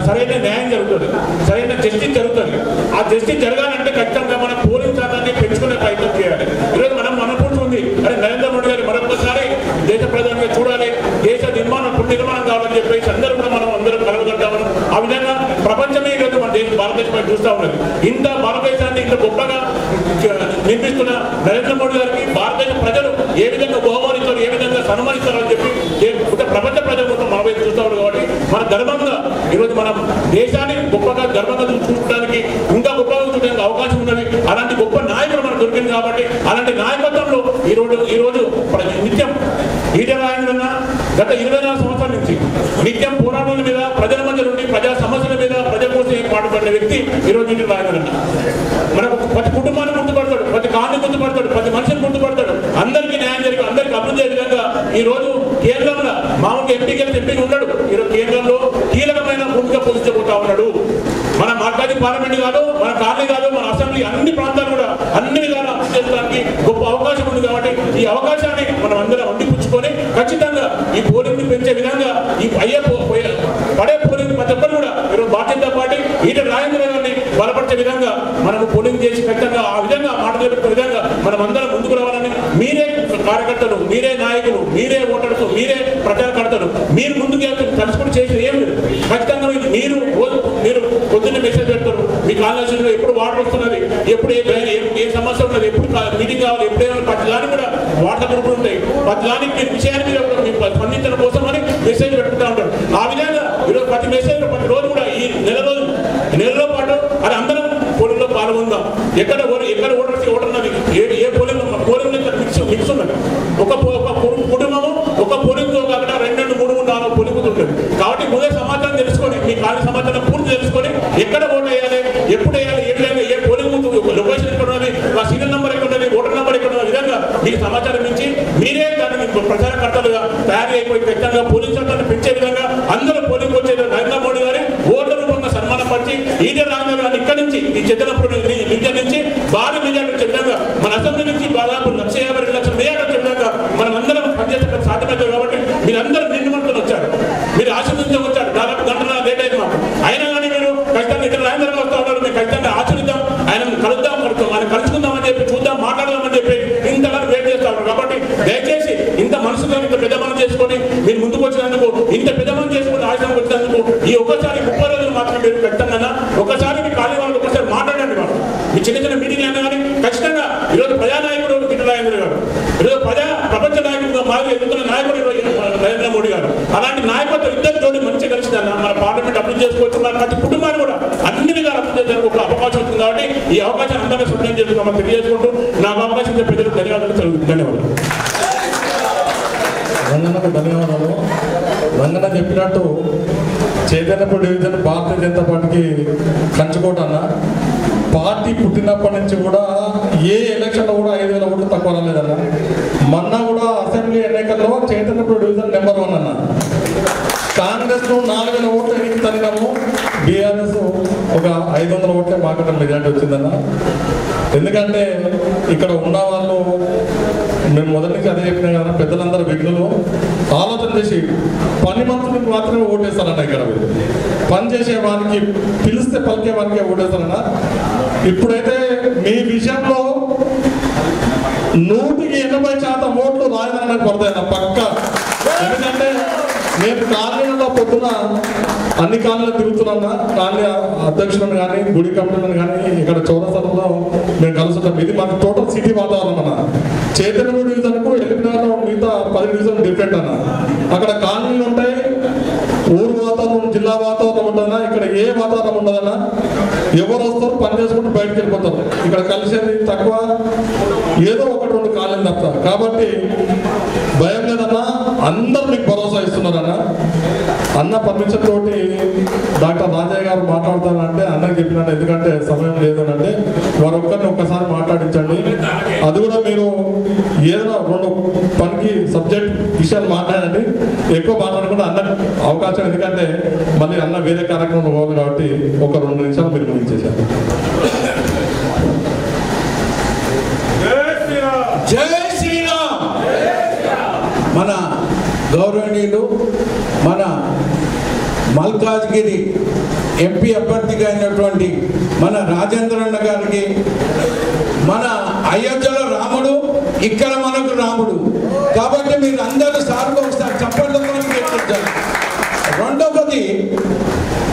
సరైన న్యాయం జరుగుతుంది, సరైన జస్టిస్ జరుగుతుంది. ఆ జస్టిస్ జరగాలంటే ఖచ్చితంగా మనం పోలింగ్ శాతాన్ని పెంచుకునే ప్రయత్నం చేయాలి. ఈరోజు మనం అనుకుంటుంది అరే నరేంద్ర మోడీ గారు మరొకసారి దేశ ప్రధానిగా చూడాలి, దేశ నిర్మాణం కావాలని చెప్పేసి అందరూ కూడా మనం అందరం కలగలుగుతామని ఆ విధంగా ప్రపంచమే ఈరోజు మన భారతదేశం చూస్తూ ఉన్నది. ఇంత భారతదేశాన్ని ఇంత గొప్పగా నిర్మిస్తున్న నరేంద్ర మోడీ గారికి భారతదేశ ప్రజలు ఏ విధంగా బహుమానిస్తారు, ఏ విధంగా సన్మానిస్తారు అని చెప్పి ప్రపంచ ప్రజలు మొత్తం మన వైపు చూస్తూ ఉన్నారు. కాబట్టి మన గర్వంగా ఈరోజు మనం దేశాన్ని గొప్పగా గర్వంగా చూసుకోవడానికి ఇంకా గొప్పగా చూడడానికి అవకాశం ఉన్నది. అలాంటి గొప్ప నాయకులు మనకు దొరికింది కాబట్టి అలాంటి నాయకత్వంలో ఈరోజు నిత్యం ఈటెల రాజేంద్రన్న గత 24 సంవత్సరాల నుంచి నిత్యం పోరాటాల మీద, ప్రజల మధ్య నుండి ప్రజా సమస్యల మీద, ప్రజల కోసం పాటుపడిన వ్యక్తి ఈరోజు ఈటెల రాజేంద్రన్న. మనకు ప్రతి కుటుంబాన్ని గుర్తుపడతాడు, ప్రతి కాన్ని గుర్తుపడతాడు, ప్రతి మనిషిని గుర్తుపడతాడు. అందరికీ న్యాయం జరిగి అందరికీ అభివృద్ధి అయ్యే విధంగా ఈరోజు కేంద్రంలో మామూలుగా ఎంపీకి ఉన్నాడు, ఈరోజు కేంద్రంలో కీలకమైన భూమిక పోషించబోతా ఉన్నాడు. మన మార్కాజీ పార్లమెంట్ కాదు, మన కాలనీ కాదు, మన అసెంబ్లీ అన్ని ప్రాంతాలు కూడా అన్ని విధాలు అభివృద్ధి చేయడానికి గొప్ప అవకాశం ఉంది. కాబట్టి ఈ అవకాశాన్ని మనం అందరం అందిపుచ్చుకొని ఖచ్చితంగా ఈ పోలింగ్ పెంచే విధంగా ఈ పడే పోలింగ్ ప్రతి ఒక్కరు కూడా ఈరోజు భారతీయ జనతా పార్టీ ఈటెల రాజేంద్ర గారిని బలపరిచే విధంగా మనము పోలింగ్ చేసి ఖచ్చితంగా ఆ విధంగా మాటలు పెట్టుకునే విధంగా మనం అందరం ముందుకు రావాలని, మీరే కార్యకర్తలు, మీరే నాయకులు, మీరే ఓటర్స్, మీరే ప్రచారకర్తలు, మీరు ముందుకు కలుసుకుని చేసేది ఏం లేదు. ఖచ్చితంగా మీరు పొద్దున్నే మెసేజ్ పెడతారు, మీ కాలేజీలో ఎప్పుడు వాటర్ వస్తున్నది, ఎప్పుడు ఏ సమస్య ఉన్నది, ఎప్పుడు మీటింగ్ కావాలి, ఎప్పుడేమైనా ప్రతి దానికి కూడా వాట్సాప్ గ్రూపులు ఉంటాయి. ప్రతి దానికి మీరు విషయాన్ని మీద స్పందించడం కోసం అని మెసేజ్ పెట్టుకుంటూ ఉంటారు. ఆ విధంగా ఈరోజు ప్రతి మెసేజ్ ప్రతి రోజు కూడా ఈ నెలలో పాటు అది అందరం పోలింగ్లో పాల్గొందాం. ఎక్కడ ఓటర్ ఉన్నది, ఏ పోలింగ్ మిక్స్ ఉన్నది. ఒక కుటుంబము ఒక పోలింగ్తో కాకుండా 2, 3, 4 పోలింగ్ ఉంటుంది. కాబట్టి ముందే సమాచారం తెలుసుకొని, మీ ఖాళీ సమాచారం పూర్తి తెలుసుకొని ఎక్కడ ఓటు వేయాలి, ఎప్పుడు వేయాలి, ఏ విధంగా ఏ పోలింగ్ లొకేషన్ ఎక్కడ ఉన్నది, ఆ సీరియల్ నెంబర్ ఎక్కడ ఉన్నది, ఓటర్ నెంబర్ ఎక్కడ ఉన్న విధంగా మీకు సమాచారం ఇచ్చి మీరే దాన్ని ప్రచారకర్తలుగా తయారు అయిపోయి ఖచ్చితంగా పోలింగ్ శాతాన్ని పెంచే విధంగా అందరూ పోలింగ్ వచ్చే నరేంద్ర మోడీ గారి ఓట్ల రూపంగా సన్మానపరిచి ఈటెల రాజేంద్ర గారిని ఇక్కడి నుంచి ఈ చంద్రపూర్ డివిజన్ నుంచి భారీ మెజార్టీ వచ్చే విధంగా, మన అసెంబ్లీ నుంచి దాదాపు 152 లక్షల మెజార్టీ వచ్చే విధంగా మనం అందరం పనిచేసే సాధ్యమవుతుంది. కాబట్టి మీరందరూ నిండుమంతులు వచ్చారు, మీరు ఆశీర్వదించడం వచ్చారు. దాదాపు గంటల లేట్ అయింది మాకు, అయినా కానీ మీరు ఖచ్చితంగా ఈటెల రాజేంద్ర వస్తూ ఉన్నారు. మేము ఖచ్చితంగా ఆచరిద్దాం, ఆయన కలుసుకుందాం అని చెప్పి, చూద్దాం, మాట్లాడదామని చెప్పి ఇంతగా వెయిట్ చేస్తా ఉన్నారు. కాబట్టి దయచేసి ఇంత మనసులో ఇంత పెద్ద మనం చేసుకొని మీరు ముందుకు వచ్చినందుకు, ఇంత పెద్ద మనం చేసుకుని ఆశ్రమం వచ్చినందుకు ఈ ఒక్కసారి 30 రోజులు మాత్రం మీరు ఖచ్చితంగా ఒకసారి మీ ఖాళీ వాళ్ళు ఒకసారి మాట్లాడండి. వాళ్ళు మీ చిన్న మీటింగ్ అయినా కానీ ఖచ్చితంగా ఈరోజు ప్రజానాయకుడు ఈటెల రాజేంద్ర గారు, ఈరోజు ప్రపంచ నాయకుడుగా మారి ఎదుగుతున్న నాయకుడు ఈరోజు నరేంద్ర మోడీ గారు. అలాంటి నాయకత్వం ఇద్దరు తోటి మంచిగా కలిసిందన్న మన పార్లమెంట్ అభివృద్ధి చేసుకోవచ్చు, మన ప్రతి కుటుంబాన్ని కూడా అన్ని విధాలు అభివృద్ధి చేయడానికి ఒక అవకాశం ఉంటుంది. కాబట్టి ఈ అవకాశాన్ని అందరినీ సృష్టి చేసుకోమని తెలియజేసుకుంటూ నాకు అవకాశం ఇచ్చే ప్రజలకు ధన్యవాదాలు. రంగన్నకు ధన్యవాదాలు. రంగన్న చెప్పినట్టు చైతన్యపూర్ డివిజన్ భారతీయ జనతా పార్టీకి కంచుకోట అన్న. పార్టీ పుట్టినప్పటి నుంచి కూడా ఏ ఎలక్షన్లో కూడా 5,000 ఓట్లు తక్కువ రాలేదన్న. మొన్న కూడా అసెంబ్లీ ఎన్నికల్లో చైతన్యపూర్ డివిజన్ నెంబర్ 1 అన్న. కాంగ్రెస్ 4,000 ఓట్లు ఎన్నిక తగ్గినాము, బీఆర్ఎస్ ఒక 500 ఓట్లే మాకు మెజార్టీ వచ్చిందన్న. ఎందుకంటే ఇక్కడ ఉన్న వాళ్ళు, మేము మొదటి నుంచి అదే చెప్పినా కదా, పెద్దలందరూ విఘ్నులు ఆలోచన చేసి పని మంత్రులకు మాత్రమే ఓటేస్తారన్న. ఇక్కడ పని చేసే వారికి, పిలిస్తే పలికే వారికి ఓటేస్తారన్న. ఇప్పుడైతే మీ విషయంలో 180% ఓట్లు రాజధానికి పడతాయన్న పక్క. ఎందుకంటే నేను కాలనీలో పొద్దున అన్ని కాలనీలు తిరుగుతున్నా, కాలనీ అధ్యక్షులను కానీ, గుడి కమిటీలను కానీ, ఇక్కడ చౌరస్తాలో మేము కలుస్తుంటాం. ఇది మాకు టోటల్ సిటీ వాతావరణం అన్న. చైతన్యపూర్ డివిజన్కు ఎలిమినార్లో మిగతా 10 డివిజన్ డిఫరెంట్ అన్న. అక్కడ కాలనీలు ఉంటాయి, ఊరు వాతావరణం, జిల్లా వాతావరణం ఉంటుందన్నా. ఇక్కడ ఏ వాతావరణం ఉండదన్నా. ఎవరు వస్తారు, పని చేసుకుంటూ బయటకు వెళ్ళిపోతారు. ఇక్కడ కలిసేది తక్కువ, ఏదో 1-2 కాలనీ తప్ప. కాబట్టి భయం లేదన్నా, అందరు మీకు భరోసా ఇస్తున్నారన్న. అన్న పర్మిషన్ తోటి డాక్టర్ రాజయ్య గారు మాట్లాడతానంటే అన్నకి చెప్పినట్టు, ఎందుకంటే సమయం లేదని అంటే వారు ఒక్కసారి మాట్లాడించండి. అది కూడా మీరు ఏదైనా 2 పనికి సబ్జెక్ట్ విషయాలు మాట్లాడండి, ఎక్కువ మాట్లాడకుండా అన్న అవకాశం, ఎందుకంటే మళ్ళీ అన్న వేరే కార్యక్రమం పోవాలి కాబట్టి ఒక 2 నిమిషాలు మీరు ముగించేశారు. జై శ్రీరామ్. మన గౌరవనీయులు, మన మల్కాజ్గిరి ఎంపీ అభ్యర్థిగా అయినటువంటి మన రాజేంద్రన్న గారికి, మన అయోధ్యలో రాముడు, ఇక్కడ మనకు రాముడు కాబట్టి మీరు అందరూ సార్లు ఒకసారి చప్పట్లతో చెప్పించారు. రెండవది,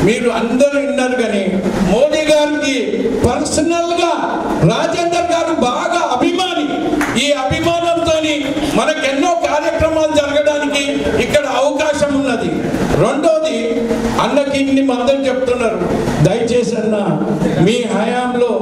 మీరు అందరూ విన్నారు కానీ మోడీ గారికి పర్సనల్గా రాజేందర్ గారు బాగా అభిమాని. ఈ అభిమానంతో మనకెన్నో కార్యక్రమాలు జరగడానికి ఇక్కడ అవకాశం ఉన్నది. రెండోది, అన్నకి ఇన్ని మందరు చెప్తున్నారు, దయచేసి అన్న మీ హయాంలో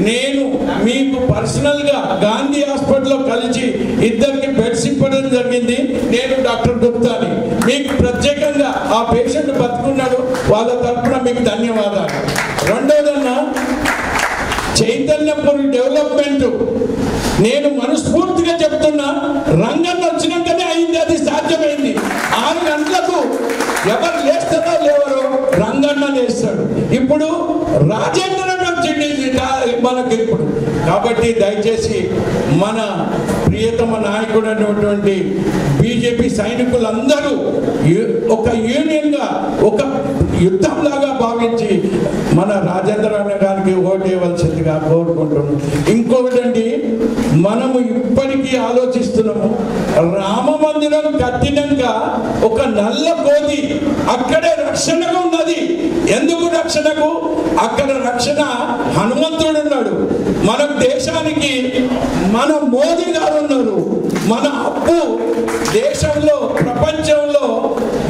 నేను మీకు పర్సనల్గా గాంధీ హాస్పిటల్లో కలిసి ఇద్దరికి బెడ్స్ ఇవ్వడం జరిగింది. నేను డాక్టర్ గుప్తాని, మీకు ప్రత్యేకంగా ఆ పేషెంట్ బతుకున్నాడు, వాళ్ళ తరఫున మీకు ధన్యవాదాలు. రెండోదన్న, చైతన్యపురి డెవలప్మెంట్ నేను మనస్ఫూర్తిగా చెప్తున్నా, రంగం వచ్చినాకనే అయింది, అది సాధ్యమైంది. 6 గంటలకు ఎవరు లేస్తారో లేవరో రంగన్న లేస్తాడు. ఇప్పుడు రాజేంద్ర వచ్చింది మనకి ఇప్పుడు. కాబట్టి దయచేసి మన ప్రియతమ నాయకుడు అనేటువంటి బీజేపీ సైనికులందరూ ఒక యూనియన్గా, ఒక యుద్ధంలాగా భావించి మన రాజేంద్ర గారికి ఓటు ఇవ్వాల్సిందిగా కోరుకుంటున్నాం. ఇంకొకటండి, మనము ఇప్పటికీ ఆలోచిస్తున్నాము, రామ మందిరం కట్టినాక ఒక నల్ల కోతి అక్కడే రక్షణగా ఉన్నది. ఎందుకు రక్షణకు? అక్కడ రక్షణ హనుమంతుడు ఉన్నాడు. మన దేశానికి మన మోదీ గారు ఉన్నారు. మన అప్పు దేశంలో, ప్రపంచంలో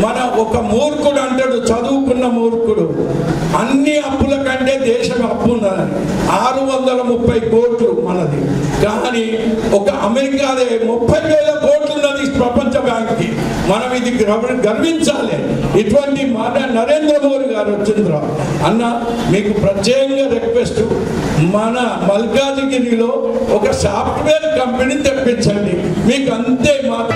మన ఒక మూర్ఖుడు అంటాడు, చదువుకున్న మూర్ఖుడు, అన్ని అప్పుల కంటే దేశం అప్పు ఉన్నది 630 కోట్లు మనది. కానీ ఒక అమెరికాదే 30,000 కోట్లు ఉన్నది ప్రపంచ బ్యాంక్కి. మనం ఇది గర్వించాలి. ఇటువంటి మాట నరేంద్ర మోదీ గారు వచ్చిండ్రా అన్న, మీకు ప్రత్యేకంగా రిక్వెస్ట్, మన మల్కాజ్గిరిలో ఒక సాఫ్ట్వేర్ కంపెనీ తెప్పించండి, మీకు అంతే మాట.